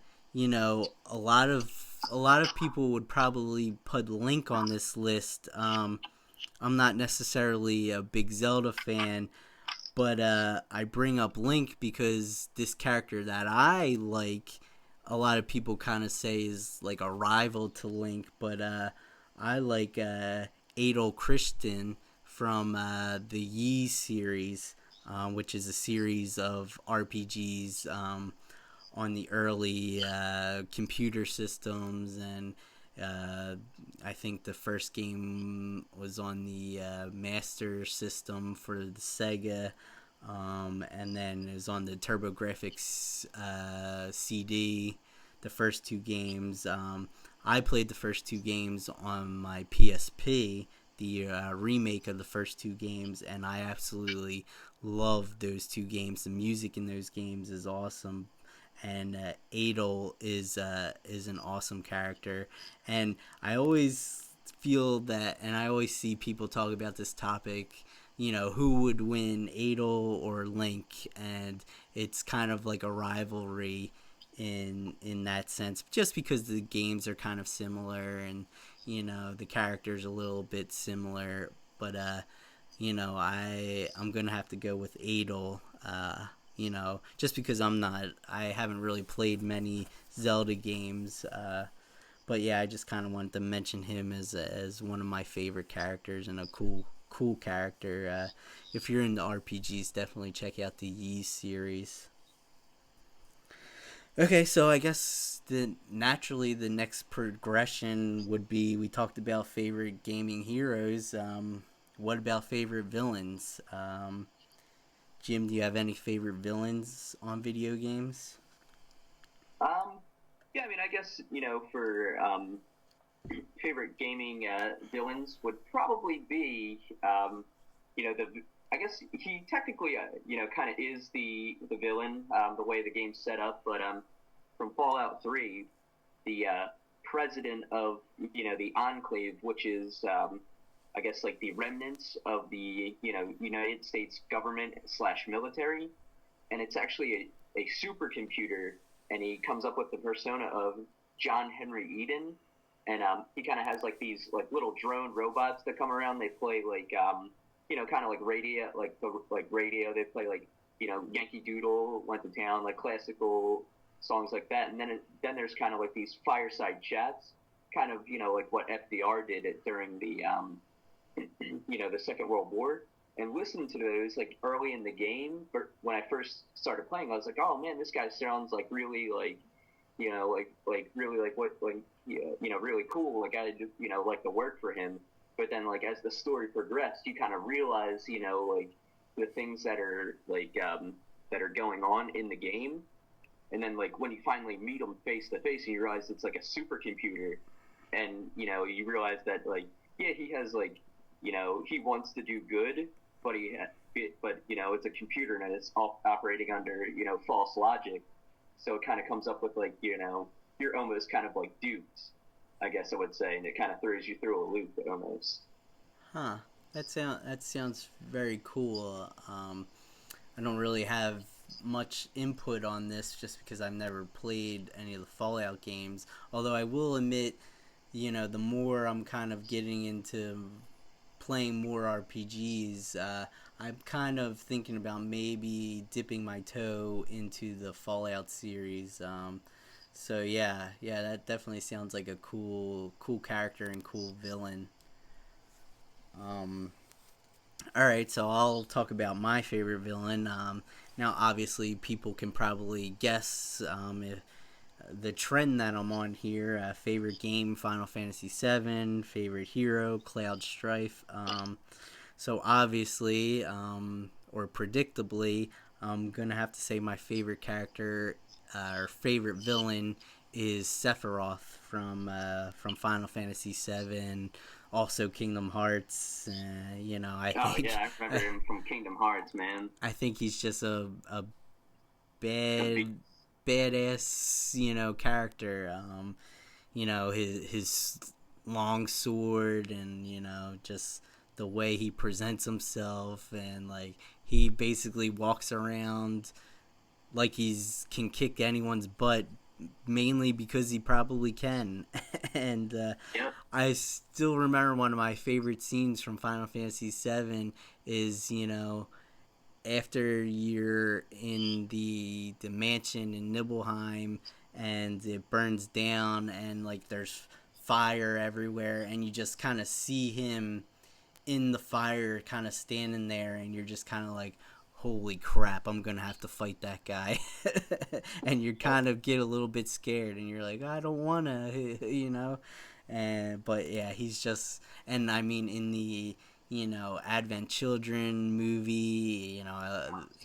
S1: lot of people would probably put Link on this list. I'm not necessarily a big Zelda fan, but I bring up Link because this character that I like, a lot of people kind of say is like a rival to Link, but I like Adol Christian from the Yi series. which is a series of RPGs on the early computer systems, and I think the first game was on the Master System for the Sega, and then it was on the TurboGrafx CD. The first two games, I played the first two games on my PSP, the remake of the first two games, and I absolutely loved those two games. The music in those games is awesome, and Adel is an awesome character, and I always feel that, and I always see people talk about this topic. You know, who would win, Adel or Link? And it's kind of like a rivalry in that sense, just because the games are kind of similar, and the characters a little bit similar. But I'm gonna have to go with Adel. Just because I haven't really played many Zelda games. But yeah, I just kind of wanted to mention him as one of my favorite characters, and a cool character. If you're into RPGs, definitely check out the Yi series. Okay, so I guess naturally the next progression would be, we talked about favorite gaming heroes. What about favorite villains? Jim, do you have any favorite villains on video games?
S2: Um, yeah, I mean, I guess for favorite gaming villains would probably be the. I guess he technically kind of is the villain, the way the game's set up, but from Fallout 3, the president of the Enclave, which is I guess like the remnants of the United States government slash military, and it's actually a supercomputer, and he comes up with the persona of John Henry Eden, and he kind of has like these like little drone robots that come around. They play like kind of like radio, like the like radio. They play like Yankee Doodle, Went to Town, like classical songs like that. And then there's kind of like these fireside chats, kind of like what FDR did during the the Second World War. And listening to those like early in the game, when I first started playing, I was like, oh man, this guy sounds like really like like really like what like really cool. Like I like to work for him. But then like as the story progressed, you kind of realize like the things that are like that are going on in the game. And then like when you finally meet him face to face, and you realize it's like a supercomputer, and you realize that like yeah, he has like he wants to do good, but it's a computer, and it's all operating under false logic. So it kind of comes up with like you're almost kind of like duped, I guess I would say, and it kind of throws you through a loop almost.
S1: Huh. That sounds very cool. I don't really have much input on this, just because I've never played any of the Fallout games. Although I will admit, the more I'm kind of getting into playing more RPGs, I'm kind of thinking about maybe dipping my toe into the Fallout series. So yeah, that definitely sounds like a cool character and cool villain. Um, all right, so I'll talk about my favorite villain. Now, obviously, people can probably guess if the trend that I'm on here. Favorite game, Final Fantasy VII. Favorite hero, Cloud Strife. So obviously, or predictably, I'm gonna have to say my favorite character or favorite villain is Sephiroth from Final Fantasy VII. Also, Kingdom Hearts. I
S2: Oh
S1: think
S2: yeah, I remember him from Kingdom Hearts, man.
S1: I think he's just a
S2: A big,
S1: bad badass character. His long sword, and just the way he presents himself, and like he basically walks around like he's can kick anyone's butt, mainly because he probably can. And
S2: yeah.
S1: I still remember one of my favorite scenes from Final Fantasy VII is after you're in the mansion in Nibelheim, and it burns down, and like there's fire everywhere, and you just kind of see him in the fire kind of standing there, and you're just kind of like, holy crap, I'm gonna have to fight that guy. And you
S2: Yep.
S1: kind of get a little bit scared and you're like, I don't wanna, you know. And but yeah, he's just, and I mean in the, Advent Children movie,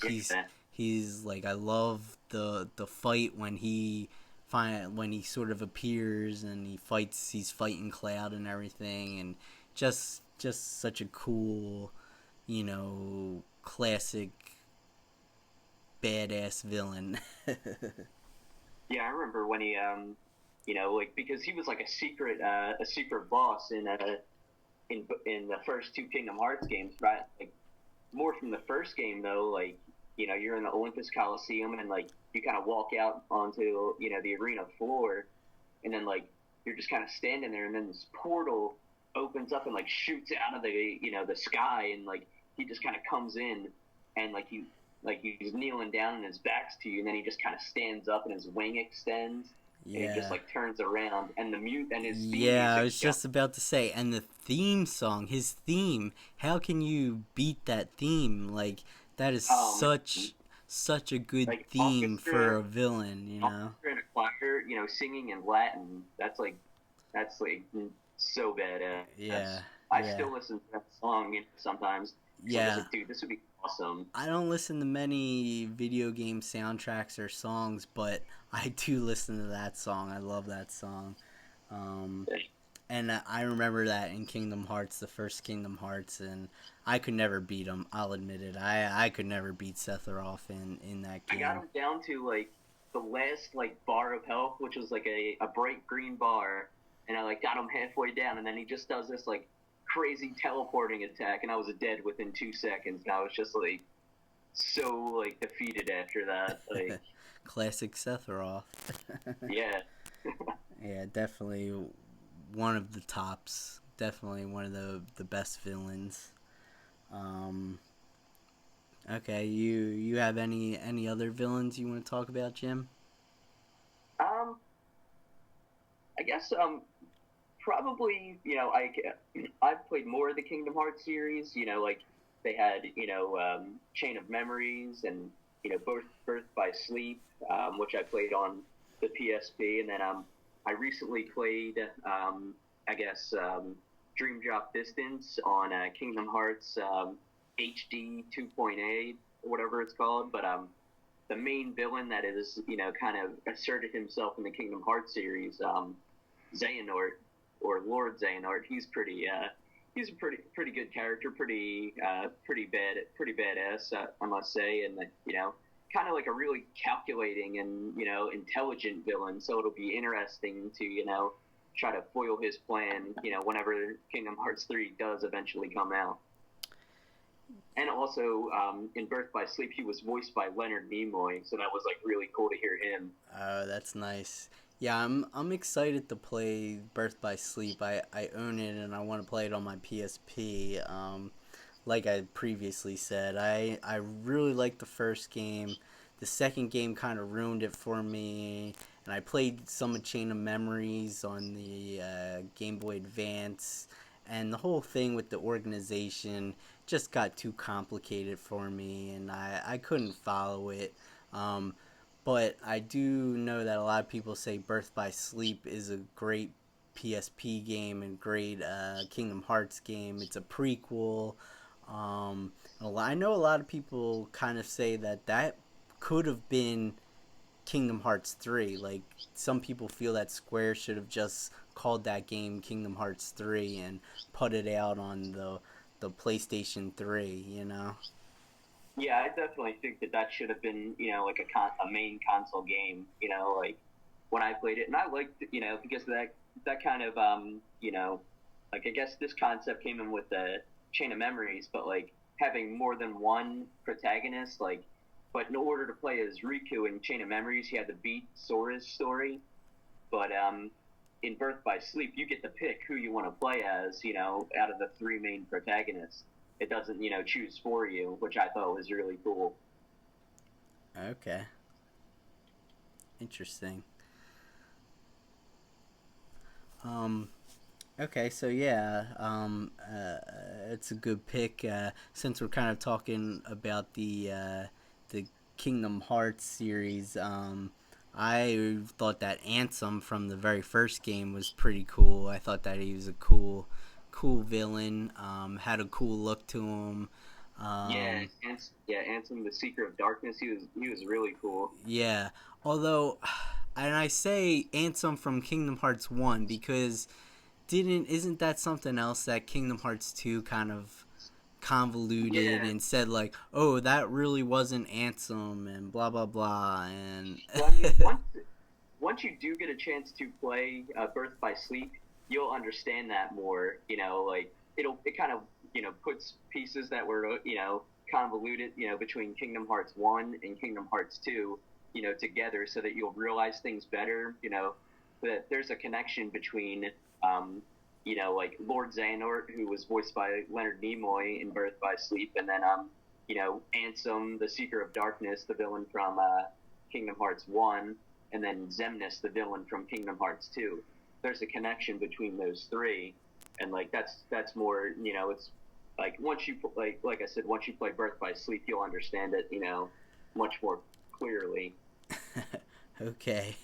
S2: Yeah.
S1: he's like, I love the fight when he sort of appears and he's fighting Cloud and everything, and just such a cool, classic badass villain.
S2: Yeah, I remember when he, like because he was like a secret boss in the first two Kingdom Hearts games, right? Like more from the first game though, like you're in the Olympus Coliseum and like you kind of walk out onto the arena floor, and then like you're just kind of standing there, and then this portal opens up and like shoots out of the sky, and like he just kind of comes in, and like he's kneeling down and his back's to you, and then he just kind of stands up and his wing extends, and he just
S1: Yeah.
S2: like turns around, and the mute and his theme
S1: Yeah, I
S2: music
S1: was
S2: jumps.
S1: just about to say, and the theme song, his theme, how can you beat that theme? Like, that is
S2: Man,
S1: such a good
S2: like
S1: theme for a villain, you know?
S2: orchestra and a choir, singing in Latin. That's like so badass.
S1: Yeah,
S2: I
S1: yeah,
S2: still listen to that song sometimes because I'm just
S1: yeah.
S2: like, dude, this would be awesome.
S1: I don't listen to many video game soundtracks or songs, but I do listen to that song. I love that song. Um, and I remember that in Kingdom Hearts, the first Kingdom Hearts, and I could never beat him. I'll admit it. I could never beat Sephiroth in that
S2: I got
S1: game.
S2: him down to like the last like bar of health, which was like a bright green bar, and I like got him halfway down, and then he just does this like crazy teleporting attack, and I was dead within 2 seconds, and I was just like so like defeated after that. Like,
S1: Classic Sephiroth.
S2: yeah,
S1: Yeah, definitely one of the tops. Definitely one of the best villains. Um, okay, you have any other villains you want to talk about, Jim?
S2: um, I guess probably I've played more of the Kingdom Hearts series. Like they had Chain of Memories and Birth by Sleep, which I played on the PSP, and then I recently played I guess Dream Drop Distance on Kingdom Hearts HD 2.8 or whatever it's called, but the main villain that is kind of asserted himself in the Kingdom Hearts series, Xehanort or Lord Xehanort. He's a pretty good character, pretty badass, I must say, and kind of like a really calculating and intelligent villain. So it'll be interesting to try to foil his plan. Whenever Kingdom Hearts 3 does eventually come out. And also in Birth by Sleep, he was voiced by Leonard Nimoy, so that was like really cool to hear him.
S1: Oh, that's nice. Yeah, I'm excited to play Birth by Sleep. I own it and I want to play it on my PSP. Like I previously said, I really liked the first game. The second game kind of ruined it for me, and I played some of Chain of Memories on the Game Boy Advance, and the whole thing with the organization just got too complicated for me, and I couldn't follow it. Um, but I do know that a lot of people say Birth by Sleep is a great PSP game and great Kingdom Hearts game. It's a prequel. I know a lot of people kind of say that could have been Kingdom Hearts 3. Like, some people feel that Square should have just called that game Kingdom Hearts 3 and put it out on the PlayStation 3, you know?
S2: Yeah, I definitely think that should have been, like a main console game, like when I played it, and I liked, because that kind of, like I guess this concept came in with the Chain of Memories, but like having more than one protagonist, like, but in order to play as Riku in Chain of Memories, you had to beat Sora's story, but in Birth by Sleep, you get to pick who you want to play as, out of the three main protagonists. It doesn't, choose for you, which I thought was really cool.
S1: Okay. Interesting. Um, okay, so yeah, it's a good pick. Since we're kind of talking about the Kingdom Hearts series, I thought that Ansem from the very first game was pretty cool. I thought that he was a cool villain. Had a cool look to him.
S2: Yeah,
S1: Um,
S2: Ansem, the Seeker of Darkness. He was really cool.
S1: yeah. Although, and I say Ansem from Kingdom Hearts One because didn't isn't that something else that Kingdom Hearts 2 kind of convoluted
S2: Yeah.
S1: and said like, oh, that really wasn't Ansem and blah blah blah and
S2: Well, I mean, once you do get a chance to play Birth by Sleep, you'll understand that more. Like it kind of puts pieces that were convoluted between Kingdom Hearts One and Kingdom Hearts Two together, so that you'll realize things better. That there's a connection between like Lord Xehanort, who was voiced by Leonard Nimoy in Birth by Sleep, and then Ansem, the Seeker of Darkness, the villain from Kingdom Hearts One, and then Xemnas, the villain from Kingdom Hearts 2. There's a connection between those three, and like that's more it's like once you like I said, once you play Birth by Sleep, you'll understand it much more clearly.
S1: okay.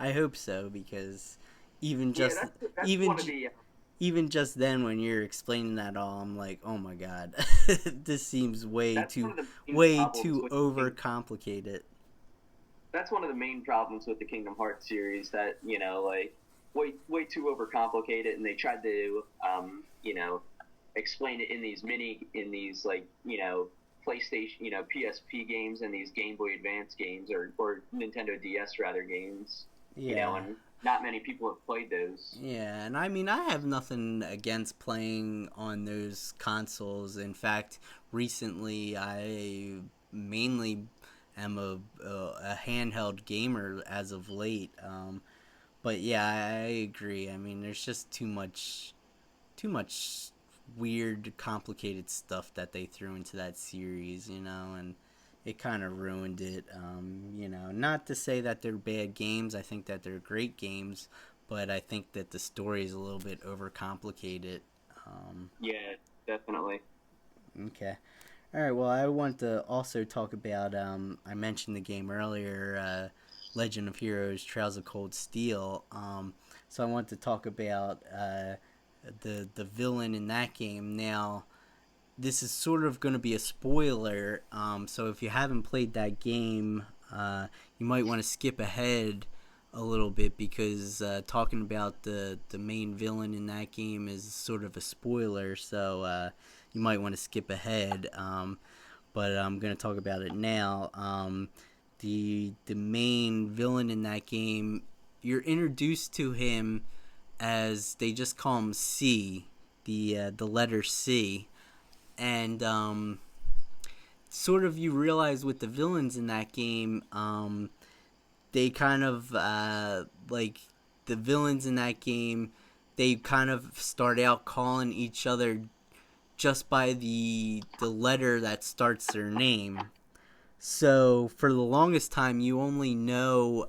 S1: I hope so because even
S2: Yeah,
S1: just
S2: that's
S1: even
S2: one of the
S1: even just then when you're explaining that all, I'm like, oh my god, this seems
S2: that's one of the main
S1: way
S2: problems
S1: too
S2: with
S1: overcomplicated.
S2: that's one of the main problems with the Kingdom Hearts series, that like way too overcomplicated, and they tried to explain it in these like PlayStation PSP games and these Game Boy Advance games, or Nintendo DS rather games,
S1: Yeah.
S2: and not many people have played those.
S1: Yeah, and I mean, I have nothing against playing on those consoles. In fact, recently I mainly am a handheld gamer as of late. But yeah, I agree. I mean, there's just too much weird, complicated stuff that they threw into that series, and it kind of ruined it. Not to say that they're bad games. I think that they're great games, but I think that the story is a little bit overcomplicated. Um,
S2: Yeah, definitely.
S1: okay. All right. Well, I want to also talk about. I mentioned the game earlier, Legend of Heroes: Trails of Cold Steel. So I want to talk about the villain in that game. Now, this is sort of going to be a spoiler. So if you haven't played that game, you might want to skip ahead a little bit because talking about the main villain in that game is sort of a spoiler. So you might want to skip ahead. But I'm going to talk about it now. The main villain in that game, you're introduced to him as they just call him C, the letter C, and sort of you realize with the villains in that game, they kind of like the villains in that game, they kind of start out calling each other just by the letter that starts their name. So for the longest time, you only know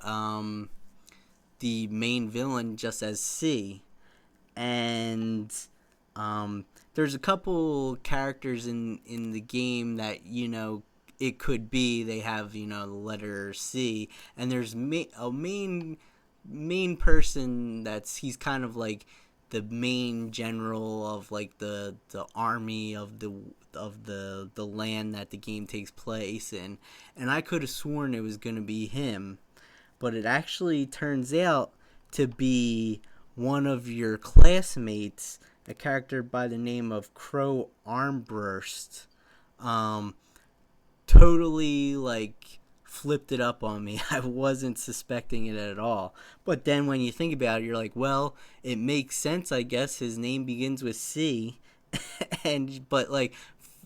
S1: the main villain just as C, and um, there's a couple characters in the game that it could be they have the letter C, and there's a main person he's kind of like the main general of like the army of the land that the game takes place in, and I could have sworn it was going to be him, but it actually turns out to be one of your classmates, a character by the name of Crow Armburst. Um, Totally like flipped it up on me. I wasn't suspecting it at all. But then when you think about it, you're like, well, it makes sense, I guess. His name begins with C, and but like,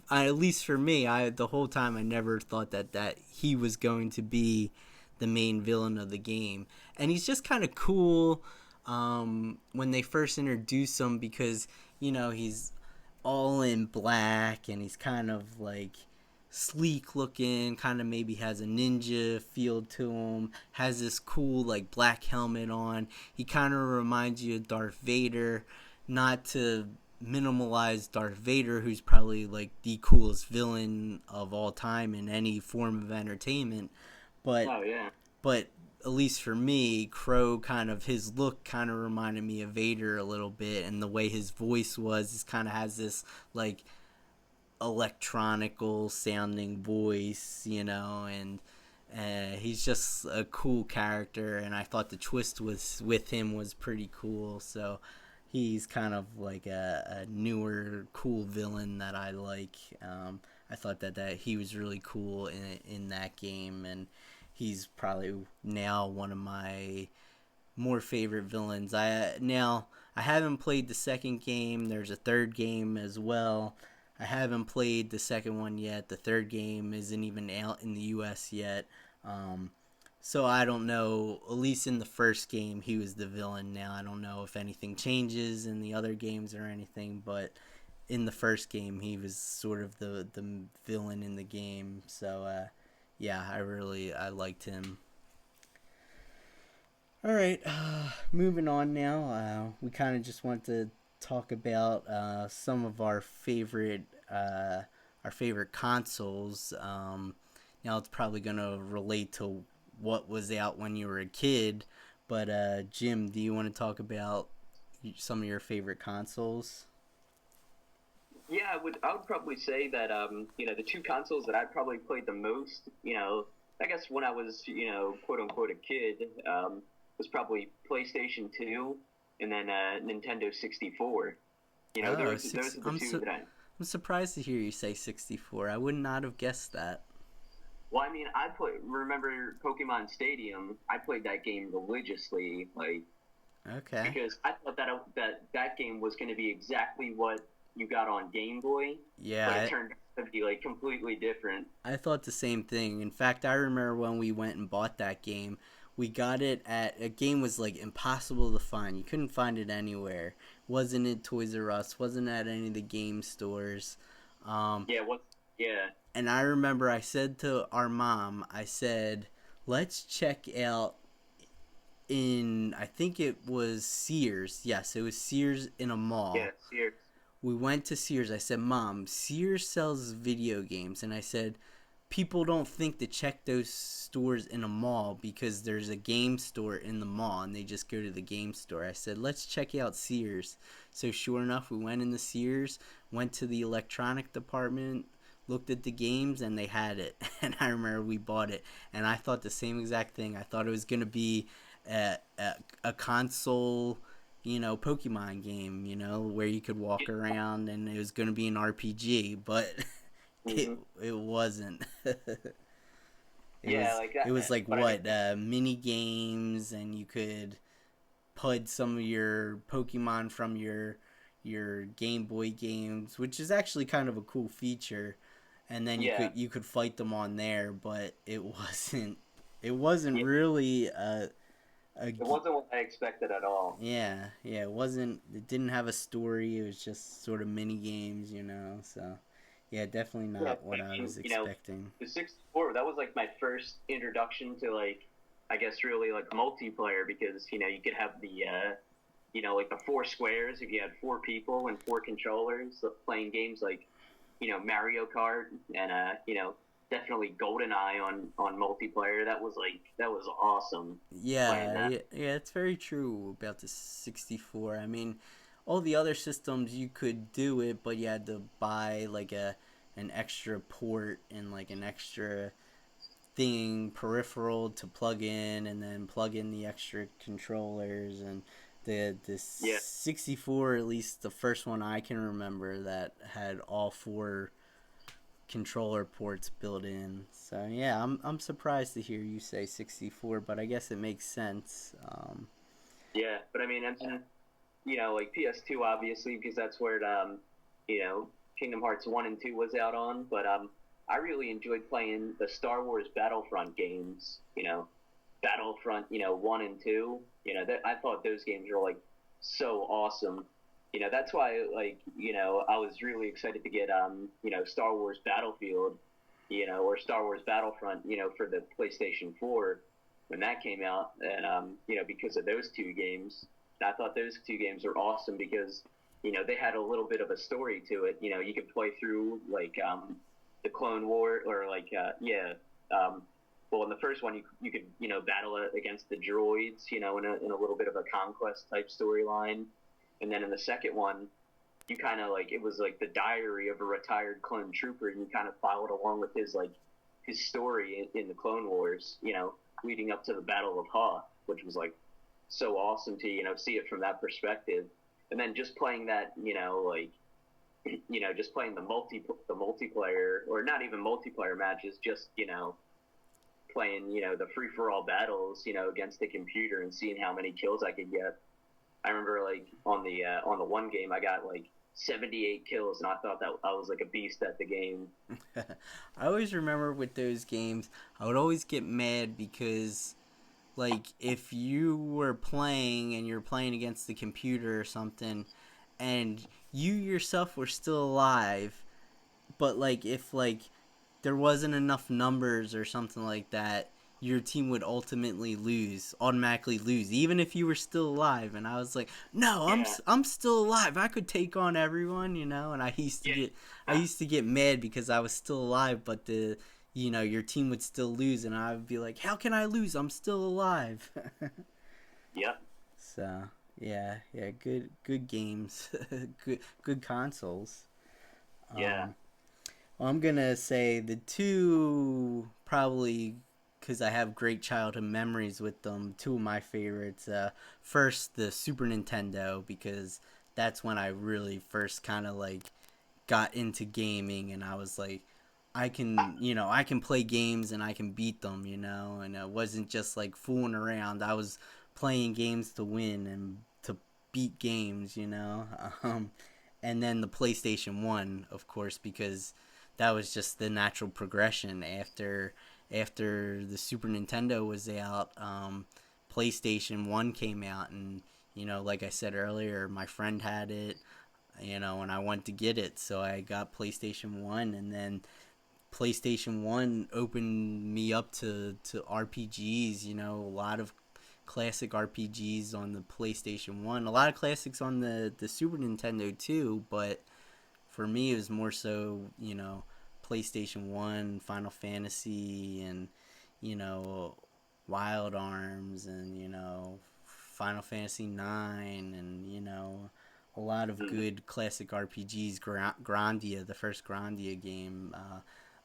S1: at least for me, I the whole time I never thought that he was going to be the main villain of the game, and he's just kind of cool when they first introduce him because he's all in black and he's kind of like sleek looking, kind of maybe has a ninja feel to him, has this cool like black helmet on. He kind of reminds you of Darth Vader, not to minimalized Darth Vader, who's probably like the coolest villain of all time in any form of entertainment. But
S2: Oh yeah.
S1: but at least for me, Crow kind of his look kind of reminded me of Vader a little bit, and the way his voice was, is kind of has this like electronical sounding voice, and he's just a cool character. And I thought the twist was with him was pretty cool. So he's kind of like a newer, cool villain that I like. I thought that he was really cool in that game, and he's probably now one of my more favorite villains. I haven't played the second game. There's a third game as well. I haven't played the second one yet. The third game isn't even out in the U.S. yet. Um, so I don't know. At least in the first game, he was the villain. Now I don't know if anything changes in the other games or anything, but in the first game, he was sort of the villain in the game. So yeah, I liked him. All right, moving on now. We kind of just want to talk about some of our favorite consoles. Now it's probably going to relate to what was out when you were a kid. But Jim, do you want to talk about some of your favorite consoles?
S2: Yeah, I would probably say that the two consoles that I probably played the most, I guess when I was, quote unquote a kid, was probably PlayStation 2 and then Nintendo 64.
S1: Oh,
S2: Those are the two that I.
S1: I'm surprised to hear you say 64. I would not have guessed that.
S2: Well, I mean, remember Pokemon Stadium? I played that game religiously, like
S1: Okay.
S2: because I thought that game was going to be exactly what you got on Game Boy, but it
S1: Yeah,
S2: turned out to be like completely different.
S1: I thought the same thing. In fact, I remember when we went and bought that game, we got it at a game was like impossible to find. You couldn't find it anywhere. Wasn't at Toys R Us. Wasn't at any of the game stores. Um,
S2: Yeah, what? Yeah,
S1: and I remember I said to our mom, I said, "Let's check out in I think it was Sears. Yes, it was Sears in a
S2: yeah,
S1: mall.
S2: Sears.
S1: We went to Sears. I said, Mom, Sears sells video games. And I said, people don't think to check those stores in a mall because there's a game store in the mall and they just go to the game store. I said, let's check out Sears. So sure enough, we went into Sears, went to the electronic department, looked at the games, and they had it. And I remember we bought it. And I thought the same exact thing. I thought it was going to be a console, Pokemon game, where you could walk around and it was going to be an RPG, but it
S2: Mm-hmm.
S1: it wasn't. it
S2: Yeah,
S1: was
S2: like
S1: it
S2: that.
S1: was like
S2: But I mean,
S1: what mini games, and you could put some of your Pokemon from your Game Boy games, which is actually kind of a cool feature. And then you
S2: yeah,
S1: could you could fight them on there, but it wasn't
S2: yeah,
S1: really a
S2: it wasn't what I expected at all.
S1: yeah, it didn't have a story. It was just sort of mini games. So yeah, definitely
S2: Yeah,
S1: not
S2: but
S1: what
S2: I
S1: I
S2: mean,
S1: was expecting.
S2: the 64, that was like my first introduction to like, I guess really like multiplayer because you could have like the four squares if you had four people and four controllers playing games like Mario Kart and definitely GoldenEye on multiplayer. That was awesome playing
S1: Yeah,
S2: that.
S1: yeah, it's very true about the 64. I mean, all the other systems you could do it, but you had to buy like an extra port and like an extra thing peripheral to plug in, and then plug in the extra controllers. And the
S2: Yeah,
S1: 64, at least the first one I can remember, that had all four controller ports built in. So yeah, I'm surprised to hear you say 64, but I guess it makes sense.
S2: yeah, but I mean, and then like PS2 obviously because that's where you know Kingdom Hearts 1 and 2 was out on, but I really enjoyed playing the Star Wars Battlefront games. Battlefront 1 and 2. That I thought those games were like so awesome. That's why like I was really excited to get Star Wars Battlefield, or Star Wars Battlefront, for the PlayStation 4 when that came out, and because of those two games. I thought those two games were awesome because they had a little bit of a story to it. You could play through like the Clone War, or like um, well, in the first one you could battle against the droids, in a little bit of a conquest type storyline, and then in the second one you kind of like, it was like the diary of a retired clone trooper, and you kind of followed along with his story in the Clone Wars, leading up to the Battle of Hoth, which was like so awesome to see it from that perspective. And then just playing that, like just playing the multiplayer, or not even multiplayer matches, just playing the free for all battles, against the computer, and seeing how many kills I could get. I remember like on the one game I got like 78 kills, and I thought that I was like a beast at the game.
S1: I always remember with those games, I would always get mad because, like, if you were playing and you're playing against the computer or something, and you yourself were still alive, but like if like there wasn't enough numbers or something like that, your team would ultimately lose, automatically lose, even if you were still alive. And I was like, no,
S2: Yeah,
S1: I'm still alive. I could take on everyone, And I
S2: yeah,
S1: used to get mad because I was still alive, but your team would still lose, and I would be like, how can I lose? I'm still alive.
S2: yep,
S1: So yeah, good games, good consoles.
S2: yeah.
S1: Um, well, I'm gonna say the two, probably because I have great childhood memories with them. Two of my favorites. First, the Super Nintendo, because that's when I really first kind of like got into gaming, and I was like, I can play games and I can beat them, and it wasn't just like fooling around. I was playing games to win and to beat games, Um, and then the PlayStation 1, of course, because that was just the natural progression after the Super Nintendo was out. PlayStation 1 came out, and like I said earlier, my friend had it, and I went to get it, so I got PlayStation 1, and then PlayStation 1 opened me up to RPGs, a lot of classic RPGs on the PlayStation 1, a lot of classics on the Super Nintendo too, but for me it was more so, PlayStation 1, Final Fantasy, and, you know, Wild Arms, and, Final Fantasy 9, and, a lot of
S2: Mm-hmm.
S1: good classic RPGs. Grandia, the first Grandia game,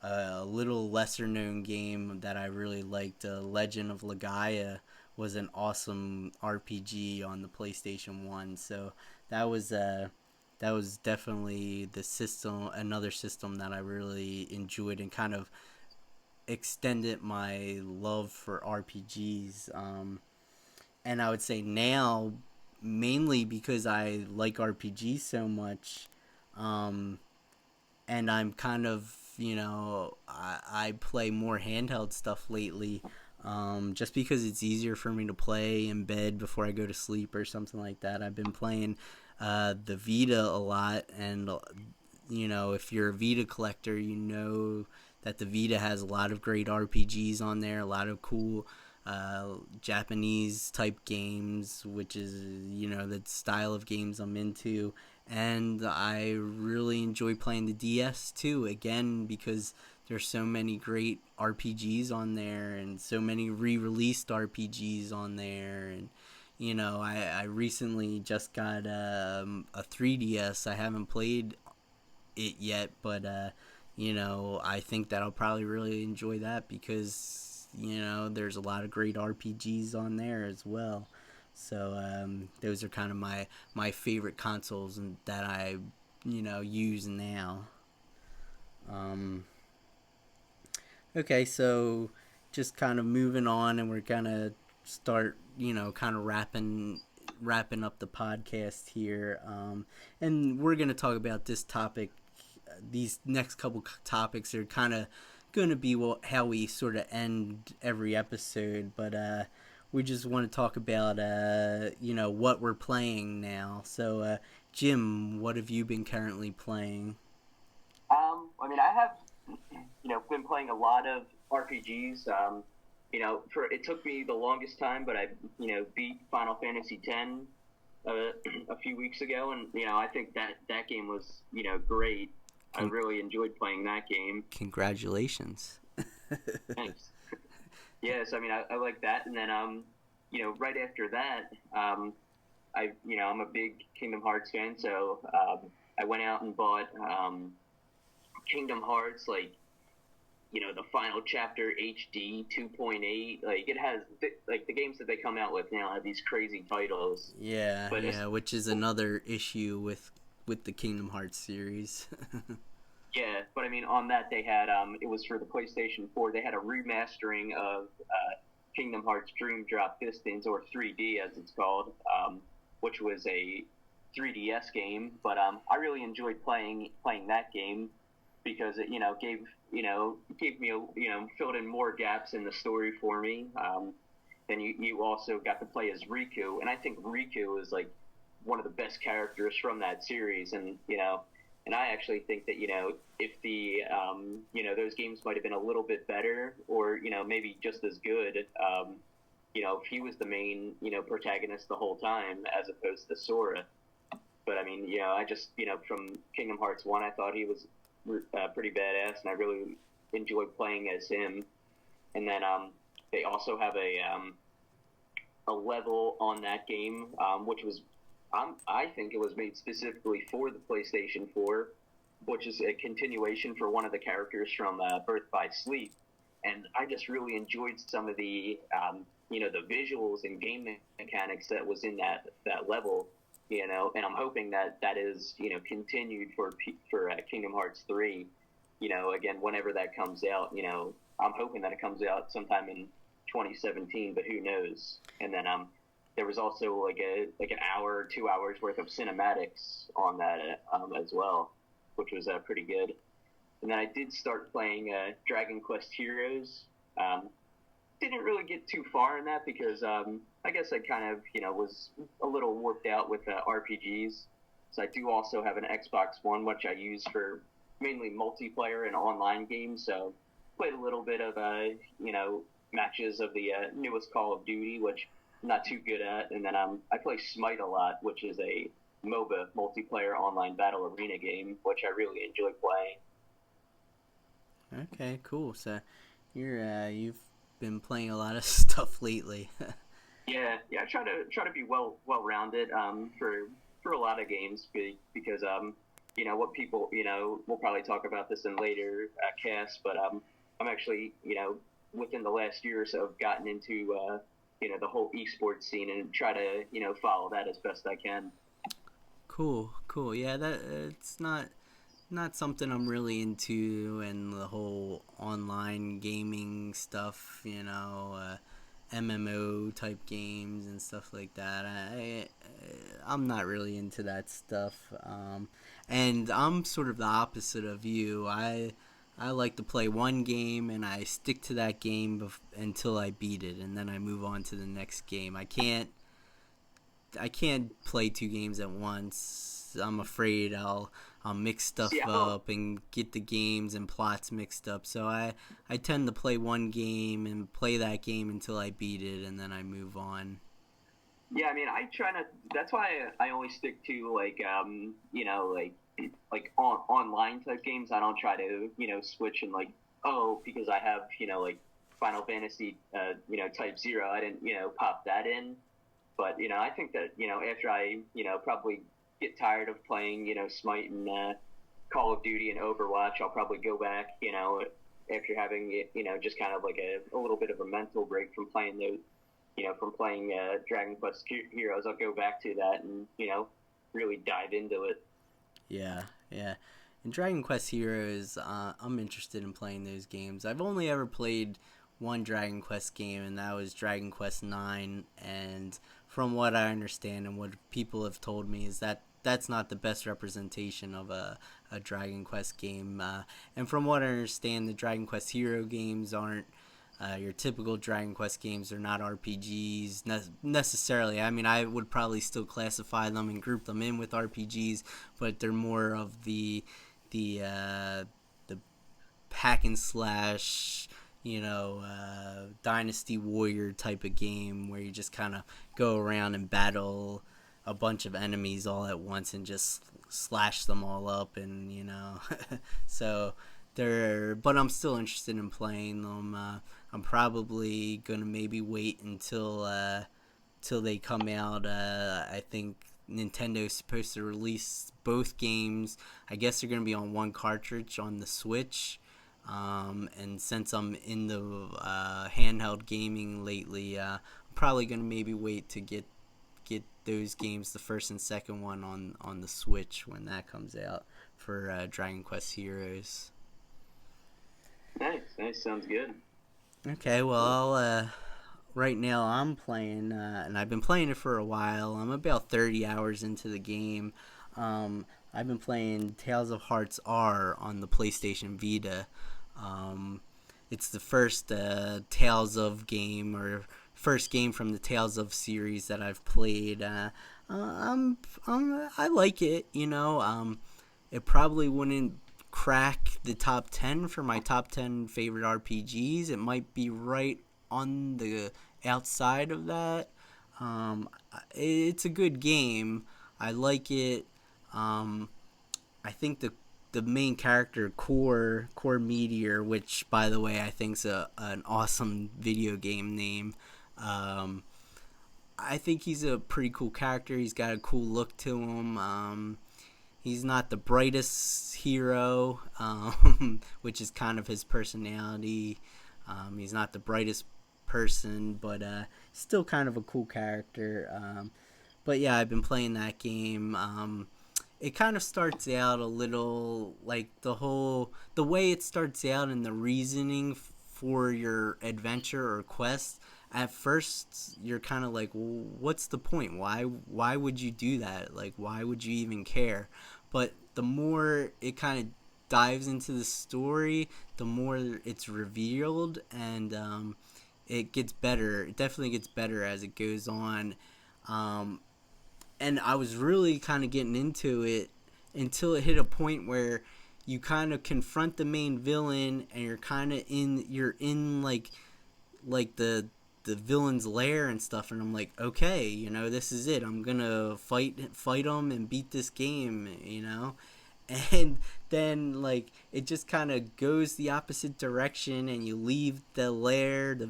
S1: a little lesser known game that I really liked, Legend of Legaia, was an awesome RPG on the PlayStation 1. So that was that was definitely another system that I really enjoyed and kind of extended my love for RPGs. And I would say now, mainly because I like RPGs so much, um, and I'm kind of, I play more handheld stuff lately, just because it's easier for me to play in bed before I go to sleep or something like that. I've been playing the Vita a lot, and if you're a Vita collector, you know that the Vita has a lot of great RPGs on there, a lot of cool Japanese type games, which is the style of games I'm into. And I really enjoy playing the DS too, again because there's so many great RPGs on there and so many re-released RPGs on there. And I recently just got a 3DS. I haven't played it yet, but I think that I'll probably really enjoy that because there's a lot of great RPGs on there as well. So those are kind of my favorite consoles and that I use now. Um, okay, so just kind of moving on, and we're gonna start kind of wrapping up the podcast here, and we're gonna talk about this topic. These next couple topics are kind of going to be how we sort of end every episode, but we just want to talk about what we're playing now. So Jim, what have you been currently playing?
S2: I mean, I have been playing a lot of RPGs. For it took me the longest time, but I beat Final Fantasy X. a, a few weeks ago, and I think that game was great. I
S1: Con-
S2: really enjoyed playing that game.
S1: Congratulations.
S2: Thanks. Yes, I mean I like that, and then right after that, I'm a big Kingdom Hearts fan, so I went out and bought Kingdom Hearts, like the final chapter HD 2.8. Like it has like the games that they come out with now have these crazy titles,
S1: Yeah,
S2: but
S1: yeah, which is another issue with the Kingdom Hearts series.
S2: yeah, but I mean on that they had it was for the PlayStation 4. They had a remastering of Kingdom Hearts Dream Drop Distance, or 3D as it's called, which was a 3DS game. But I really enjoyed playing that game because it gave me filled in more gaps in the story for me. Then you also got to play as Riku, and I think Riku is like one of the best characters from that series, and I actually think that if the those games might have been a little bit better, or maybe just as good, if he was the main protagonist the whole time as opposed to Sora. But I mean, I just from Kingdom Hearts 1, I thought he was pretty badass, and I really enjoyed playing as him. And then they also have a level on that game, which was I think it was made specifically for the PlayStation 4, which is a continuation for one of the characters from Birth by Sleep. And I just really enjoyed some of the the visuals and game mechanics that was in that level. And I'm hoping that is continued for Kingdom Hearts 3. Again, whenever that comes out, I'm hoping that it comes out sometime in 2017, but who knows? And then there was also like an hour, 2 hours worth of cinematics on that as well, which was pretty good. And then I did start playing Dragon Quest Heroes. Didn't really get too far in that because I guess I kind of was a little warped out with RPGs. So I do also have an Xbox One, which I use for mainly multiplayer and online games. So played a little bit of matches of the newest Call of Duty, which I'm not too good at. And then I play Smite a lot, which is a MOBA, multiplayer online battle arena game, which I really enjoy playing.
S1: Okay, cool. So you've been playing a lot of stuff lately.
S2: Yeah. I try to be well rounded for a lot of games because what people we'll probably talk about this in later casts, but I'm actually within the last year or so have gotten into the whole esports scene and try to follow that as best I can.
S1: Cool, cool. Yeah, that it's not something I'm really into, and the whole online gaming stuff, MMO type games and stuff like that. I'm not really into that stuff. And I'm sort of the opposite of you. I like to play one game and I stick to that game until I beat it, and then I move on to the next game. I can't play two games at once. I'm afraid I'll mix
S2: See,
S1: stuff
S2: I don't.
S1: up and get the games and plots mixed up. So I tend to play one game and play that game until I beat it, and then I move on.
S2: Yeah, I mean, I try not. That's why I only stick to like online type games. I don't try to switch and like, oh, because I have like Final Fantasy Type Zero, I didn't pop that in. But I think that after I probably get tired of playing Smite and Call of Duty and Overwatch, I'll probably go back after having just kind of like a little bit of a mental break from playing those from playing Dragon Quest Heroes. I'll go back to that and really dive into it.
S1: Yeah, yeah. In Dragon Quest Heroes, I'm interested in playing those games. I've only ever played one Dragon Quest game, and that was Dragon Quest IX. And from what I understand and what people have told me, is that that's not the best representation of a Dragon Quest game. And from what I understand, the Dragon Quest Hero games aren't your typical Dragon Quest games. Are not RPGs necessarily. I mean, I would probably still classify them and group them in with RPGs, but they're more of the hack and slash, Dynasty Warrior type of game where you just kind of go around and battle a bunch of enemies all at once and just slash them all up, and so they're. But I'm still interested in playing them. I'm probably gonna maybe wait until till they come out. I think Nintendo's supposed to release both games. I guess they're going to be on one cartridge on the Switch. And since I'm in the handheld gaming lately, I'm probably going to maybe wait to get those games, the first and second one, on the Switch when that comes out for Dragon Quest Heroes.
S2: Nice, nice, sounds good.
S1: Okay, well, right now I'm playing, and I've been playing it for a while. I'm about 30 hours into the game. I've been playing Tales of Hearts R on the PlayStation Vita. Um, it's the first Tales of game, or first game from the Tales of series that I've played. I like it. It probably wouldn't crack the top 10 for my top 10 favorite RPGs. It might be right on the outside of that. It's a good game. I like it. Um, I think the main character, Core Meteor, which by the way I think's an awesome video game name. Um, I think he's a pretty cool character. He's got a cool look to him. He's not the brightest hero, which is kind of his personality. He's not the brightest person, but still kind of a cool character. But yeah, I've been playing that game. It kind of starts out a little like the way it starts out and the reasoning for your adventure or quest. At first, you're kind of like, well, what's the point? Why would you do that? Like, why would you even care? But the more it kind of dives into the story, the more it's revealed, and it gets better. It definitely gets better as it goes on. Um, and I was really kind of getting into it until it hit a point where you kind of confront the main villain, and you're in like the villain's lair and stuff, and I'm like, okay, this is it. I'm gonna fight him and beat this game. And then like it just kind of goes the opposite direction, and you leave the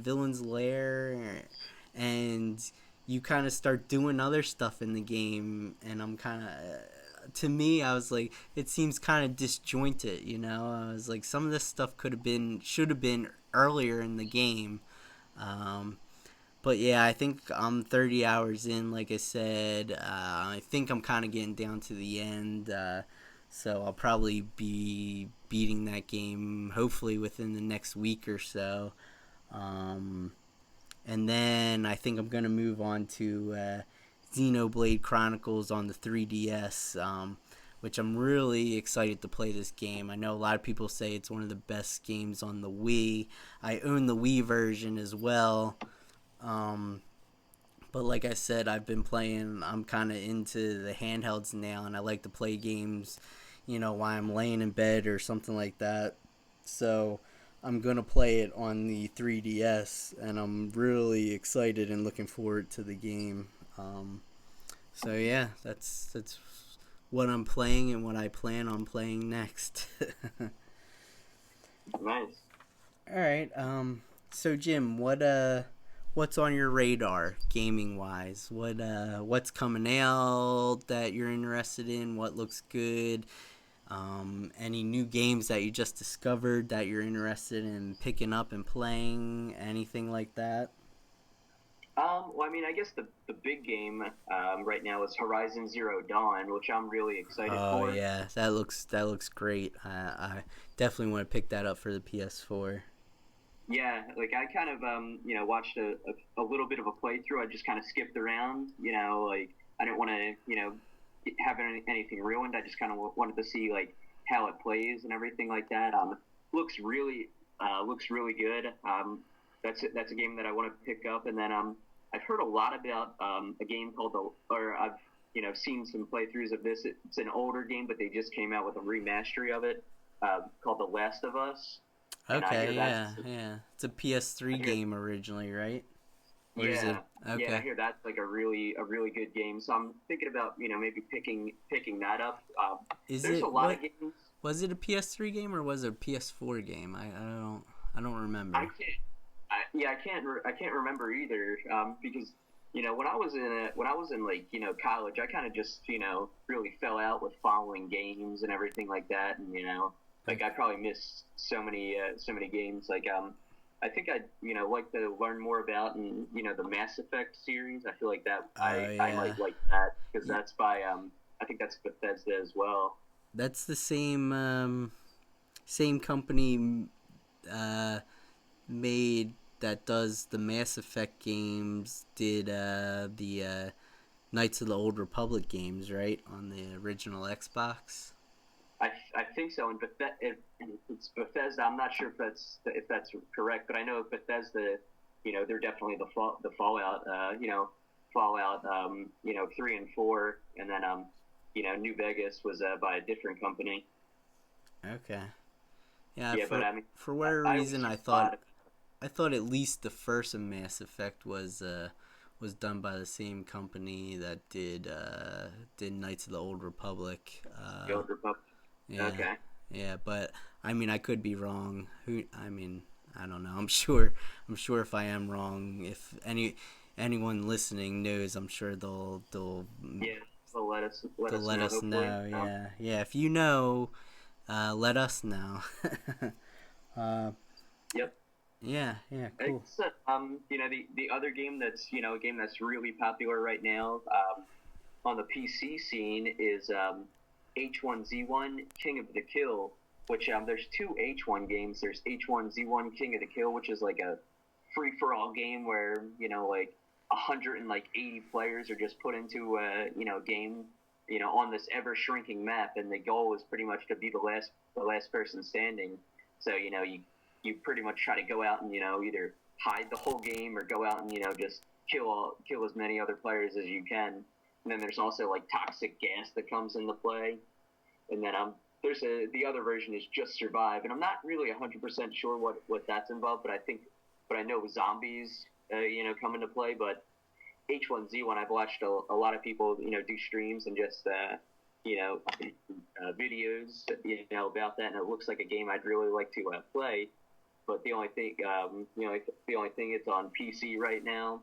S1: villain's lair, and you kind of start doing other stuff in the game, and I'm kind of, to me, I was like, it seems kind of disjointed. I was like, some of this stuff should have been earlier in the game. um, but yeah, I think I'm 30 hours in, like I said. I think I'm kind of getting down to the end. So I'll probably be beating that game hopefully within the next week or so. Um, and then I think I'm going to move on to Xenoblade Chronicles on the 3DS, which I'm really excited to play this game. I know a lot of people say it's one of the best games on the Wii. I own the Wii version as well. Um, but like I said, I'm kind of into the handhelds now, and I like to play games, while I'm laying in bed or something like that. So I'm going to play it on the 3DS, and I'm really excited and looking forward to the game. So yeah, that's what I'm playing and what I plan on playing next.
S2: Nice.
S1: All right. So Jim, what's on your radar gaming wise? What's coming out that you're interested in? What looks good? Any new games that you just discovered that you're interested in picking up and playing? Anything like that?
S2: Well, I mean, I guess the big game right now is Horizon Zero Dawn, which I'm really excited
S1: Oh
S2: for.
S1: yeah, that looks great. I definitely want to pick that up for the PS4.
S2: Yeah, like I kind of watched a little bit of a playthrough. I just kind of skipped around, like I didn't want to have anything ruined. I just kind of wanted to see like how it plays and everything like that. Looks really looks really good. That's a game that I want to pick up, and then I've heard a lot about a game called or I've seen some playthroughs of this. It's an older game, but they just came out with a remastery of it called The Last of Us, and I hear
S1: Okay,
S2: that's
S1: yeah, yeah. It's a
S2: I
S1: PS3
S2: hear
S1: game originally, right? or is it
S2: Yeah, yeah, I
S1: okay?
S2: hear that's like a really good game. So I'm thinking about maybe picking that up.
S1: Is
S2: There's a
S1: it
S2: lot
S1: what
S2: of games.
S1: was it a PS3 game or was it a PS4 game? I don't
S2: I
S1: remember.
S2: can't. Yeah, I can't remember either. Because when I was in like college, I kind of just really fell out with following games and everything like that, and like I
S1: Okay.
S2: probably missed so many games. Like I think I'd like to learn more about and the Mass Effect series. I feel like that
S1: Oh
S2: I
S1: yeah.
S2: might like that because
S1: Y-
S2: that's by I think that's Bethesda as well.
S1: That's the same company uh made that does the Mass Effect games did the Knights of the Old Republic games, right? On the original Xbox.
S2: I think so, and it's Bethesda. I'm not sure if that's correct, but I know Bethesda. They're definitely the Fallout. Fallout. 3 and 4, and then New Vegas was by a different company.
S1: Okay. Yeah,
S2: Yeah, but I mean,
S1: for whatever
S2: I always
S1: reason
S2: use a lot of.
S1: I thought at least the first Mass Effect was done by the same company that did Knights of the Old Republic.
S2: The Old Republic.
S1: Yeah,
S2: Okay.
S1: yeah, but I mean I could be wrong. Who I mean I don't know. I'm sure if I am wrong, if anyone listening knows, I'm sure
S2: Yeah. So let
S1: they'll
S2: us
S1: let
S2: know.
S1: us
S2: Hopefully.
S1: know. Yeah, yeah. If you know, let us know. uh,
S2: Yep.
S1: yeah, yeah, cool.
S2: It's the other game that's a game that's really popular right now on the PC scene is H1Z1 King of the Kill, which there's two H1 games. There's H1Z1 King of the Kill, which is like a free for all game where like 180 players are just put into a game on this ever shrinking map, and the goal is pretty much to be the last person standing. So you pretty much try to go out and either hide the whole game or go out and just kill as many other players as you can. And then there's also like toxic gas that comes into play. And then there's the other version is just survive, and I'm not really 100% sure what that's involved, but I know zombies come into play. But H1Z1, I've watched a lot of people do streams and just videos about that, and it looks like a game I'd really like to play. But the only thing, the only thing it's on PC right now,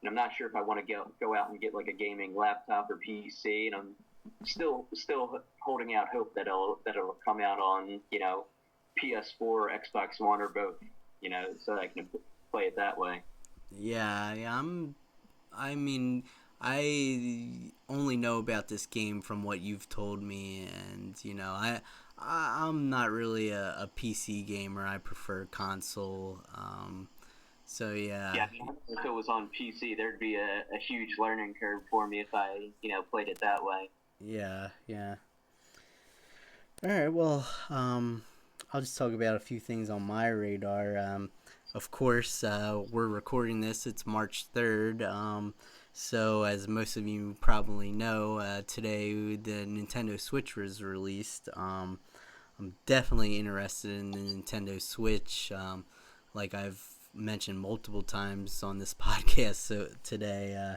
S2: and I'm not sure if I want to go out and get like a gaming laptop or PC, and I'm still holding out hope that it'll come out on PS4, Xbox One, or both, so I can play it that way.
S1: Yeah, yeah. I mean, I only know about this game from what you've told me, and I'm not really a PC gamer. I prefer console. So yeah,
S2: Yeah, I mean, if it was on PC, there'd be a huge learning curve for me if I played it that way.
S1: yeah, yeah. All right. Well, I'll just talk about a few things on my radar. Of course, we're recording this. It's March 3rd. So, as most of you probably know, today the Nintendo Switch was released. I'm definitely interested in the Nintendo Switch. Like I've mentioned multiple times on this podcast so today.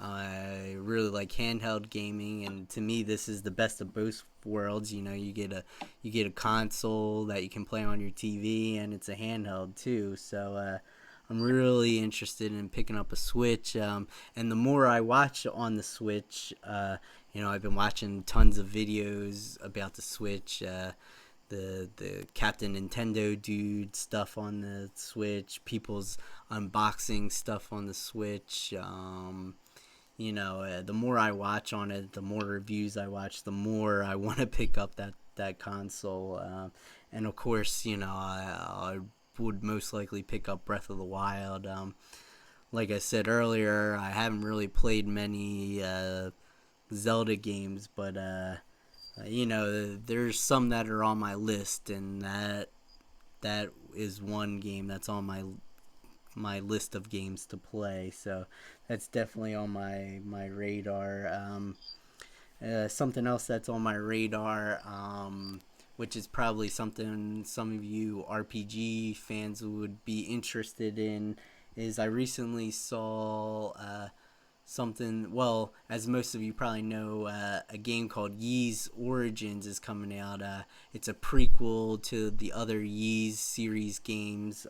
S1: I really like handheld gaming, and to me, this is the best of both worlds. You get a console that you can play on your TV, and it's a handheld too. So I'm really interested in picking up a Switch. And the more I watch on the Switch, I've been watching tons of videos about the Switch. The Captain Nintendo dude stuff on the Switch, people's unboxing stuff on the Switch. The more I watch on it, the more reviews I watch, the more I want to pick up that console. And of course, I would most likely pick up Breath of the Wild. Like I said earlier, I haven't really played many Zelda games, but there's some that are on my list, and that is one game that's on my list of games to play. So that's definitely on my radar. Something else that's on my radar, which is probably something some of you RPG fans would be interested in, is I recently saw something. Well, as most of you probably know, a game called Ys Origins is coming out. It's a prequel to the other Ys series games.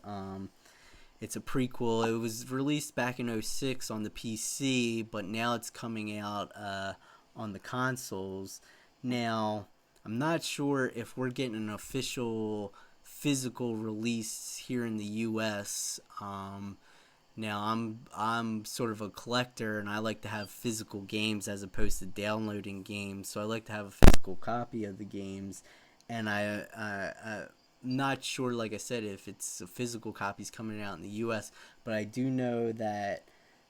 S1: It's a prequel. It was released back in '06 on the PC, but now it's coming out on the consoles. Now, I'm not sure if we're getting an official physical release here in the US. Now I'm sort of a collector, and I like to have physical games as opposed to downloading games. So I like to have a physical copy of the games, and I'm not sure, like I said, if it's a physical copies coming out in the U.S. But I do know that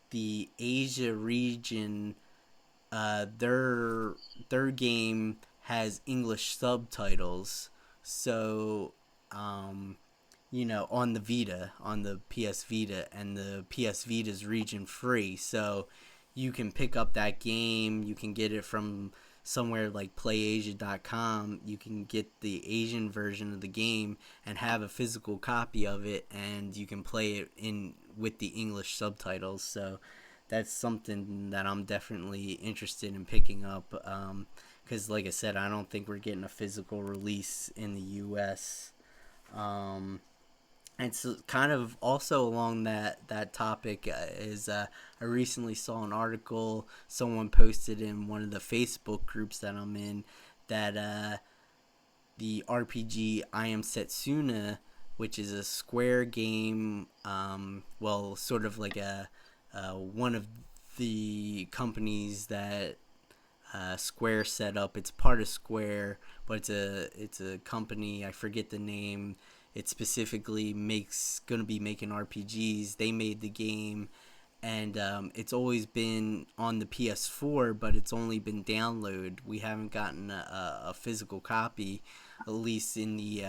S1: the Asia region, their game has English subtitles. So on the Vita, on the PS Vita, and the PS Vita's region free. So you can pick up that game. You can get it from somewhere like PlayAsia.com. You can get the Asian version of the game and have a physical copy of it, and you can play it in with the English subtitles. So that's something that I'm definitely interested in picking up. Because, like I said, I don't think we're getting a physical release in the U.S. And so, kind of also along that topic is I recently saw an article someone posted in one of the Facebook groups that I'm in that the RPG I Am Setsuna, which is a Square game, well, sort of like a one of the companies that Square set up. It's part of Square, but it's a company. I forget the name. It specifically makes gonna be making RPGs. They made the game, and it's always been on the PS4, but it's only been download. We haven't gotten a physical copy, at least in the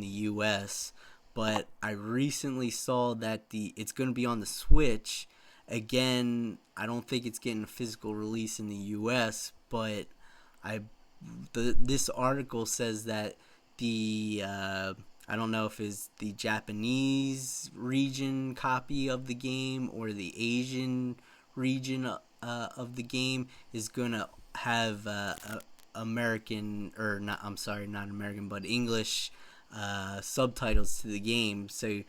S1: US. But I recently saw that the it's gonna be on the Switch. Again, I don't think it's getting a physical release in the U.S., but I this article says that the I don't know if it's the Japanese region copy of the game or the Asian region of the game is gonna have American, or not. I'm sorry, not American, but English subtitles to the game. So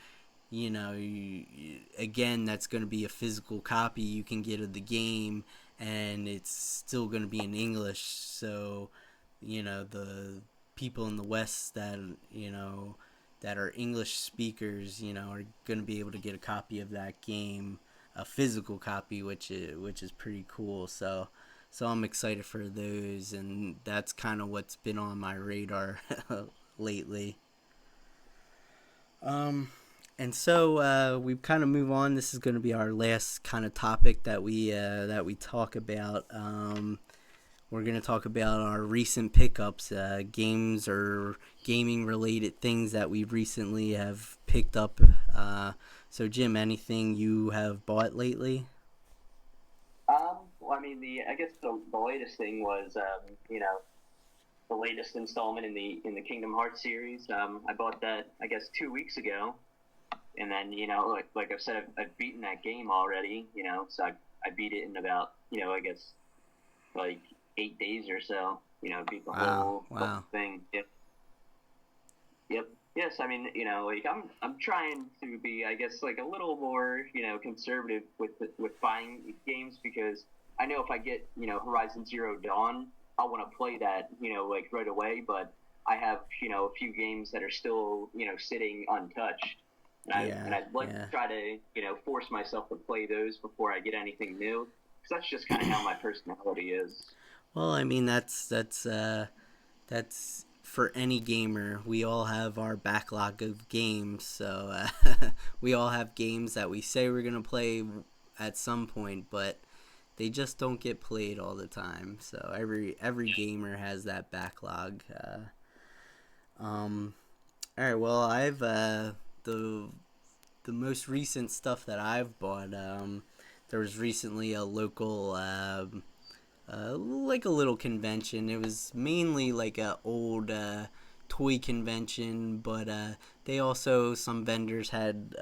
S1: again, that's going to be a physical copy you can get of the game, and it's still going to be in English. So the people in the West that that are English speakers, are going to be able to get a copy of that game, a physical copy, which is pretty cool. So I'm excited for those, and that's kind of what's been on my radar lately. And so we kind of move on. This is going to be our last kind of topic that we talk about. We're going to talk about our recent pickups, games or gaming related things that we recently have picked up. So Jim, anything you have bought lately?
S2: Well, I mean, I guess the latest thing was, the latest installment in the Kingdom Hearts series. I bought that, I guess, 2 weeks ago, and then like I've said, I've beaten that game already. So I beat it in about I guess like 8 days or so. Beat the
S1: Wow,
S2: whole
S1: wow.
S2: thing. Yep. Yep. Yes, I mean, like I'm trying to be, I guess, like a little more, conservative with buying games, because I know if I get, Horizon Zero Dawn, I want to play that, like right away. But I have, a few games that are still, sitting untouched, and
S1: Yeah,
S2: I'd like
S1: yeah.
S2: to try to, force myself to play those before I get anything new, because that's just kind of how my personality is.
S1: Well, I mean that's for any gamer. We all have our backlog of games, so we all have games that we say we're gonna play at some point, but they just don't get played all the time. So every gamer has that backlog. All right. Well, I've the most recent stuff that I've bought. There was recently a local like a little convention. It was mainly like a old toy convention, but they also, some vendors had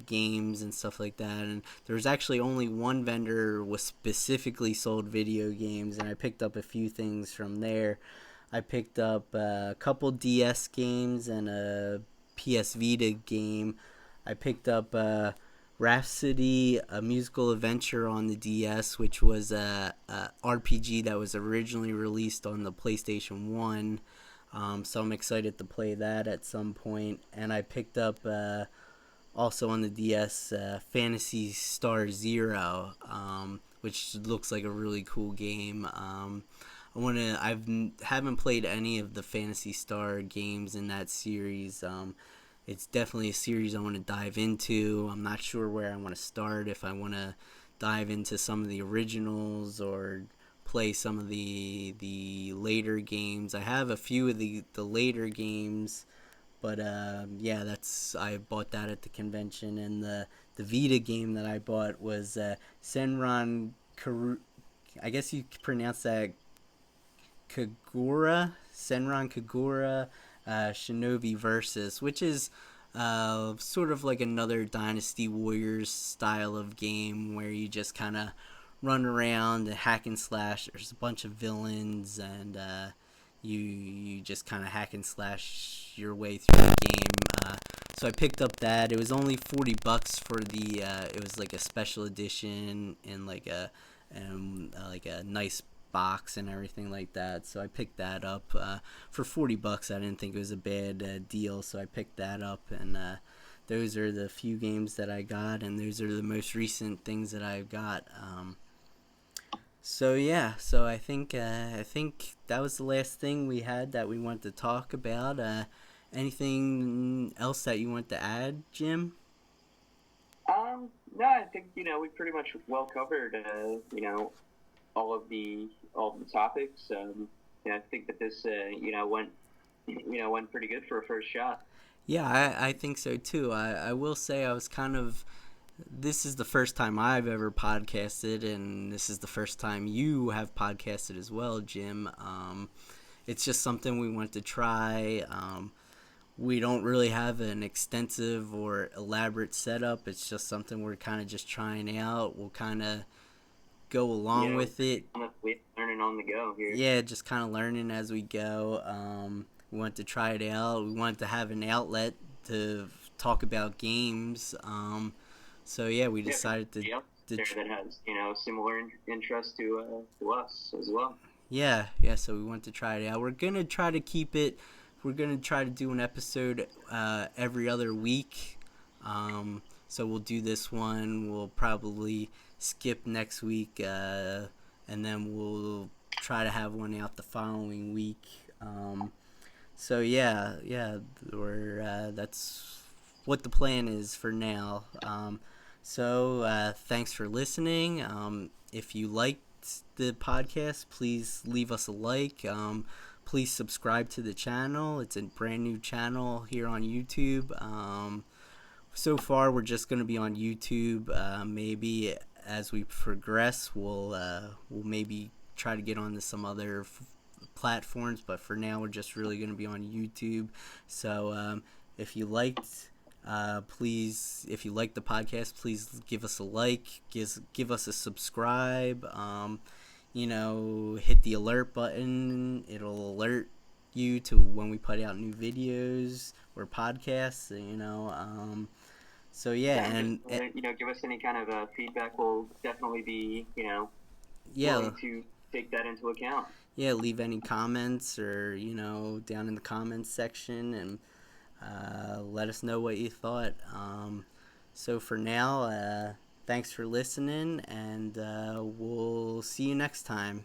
S1: games and stuff like that, and there was actually only one vendor was specifically sold video games, and I picked up a few things from there. I picked up a couple DS games and a PS Vita game. I picked up Rhapsody, a musical adventure on the DS, which was a RPG that was originally released on the PlayStation 1. So I'm excited to play that at some point. And I picked up also on the DS Fantasy Star Zero, which looks like a really cool game. Haven't played any of the Fantasy Star games in that series. It's definitely a series I want to dive into. I'm not sure where I want to start. If I want to dive into some of the originals or play some of the later games. I have a few of the later games, but yeah, that's I bought that at the convention, and the Vita game that I bought was Senran. I guess you pronounce that Senran Kagura Shinobi Versus, which is sort of like another Dynasty Warriors style of game where you just kind of run around and hack and slash. There's a bunch of villains, and you just kind of hack and slash your way through the game. So I picked up that. It was only $40 for the. It was like a special edition and like a nice box and everything like that. So I picked that up for $40. I didn't think it was a bad deal, so I picked that up, and those are the few games that I got, and those are the most recent things that I've got. So yeah, so I think that was the last thing we had that we wanted to talk about. Anything else that you want to add, Jim?
S2: No, I think we pretty much well covered all of the topics. I think that this went pretty good for a first shot.
S1: Yeah, I think so too. I will say I was kind of. This is the first time I've ever podcasted, and this is the first time you have podcasted as well, Jim. It's just something we want to try. We don't really have an extensive or elaborate setup. It's just something we're kind of just trying out. We'll kind of go along
S2: Yeah,
S1: with it.
S2: we're learning on the go here.
S1: Yeah, just kind of learning as we go. We want to try it out. We want to have an outlet to talk about games. So yeah, we
S2: Yeah, for
S1: decided
S2: somebody else
S1: to
S2: there that has similar interest to us as well.
S1: yeah. So we want to try it out. We're gonna try to keep it. We're gonna try to do an episode every other week. So we'll do this one. We'll probably skip next week, and then we'll try to have one out the following week. So yeah, we're that's what the plan is for now. So thanks for listening. If you liked the podcast, please leave us a like. Please subscribe to the channel. It's a brand new channel here on YouTube. So far, we're just going to be on YouTube. Maybe as we progress, we'll maybe try to get onto some other platforms. But for now, we're just really going to be on YouTube. So if you liked if you like the podcast, please give us a like, give us a subscribe. Hit the alert button. It'll alert you to when we put out new videos or podcasts. So yeah,
S2: Yeah,
S1: and
S2: just give us any kind of feedback. We'll definitely be
S1: yeah,
S2: willing to take that into account.
S1: yeah. Leave any comments or down in the comments section, and let us know what you thought. So for now, thanks for listening, and we'll see you next time.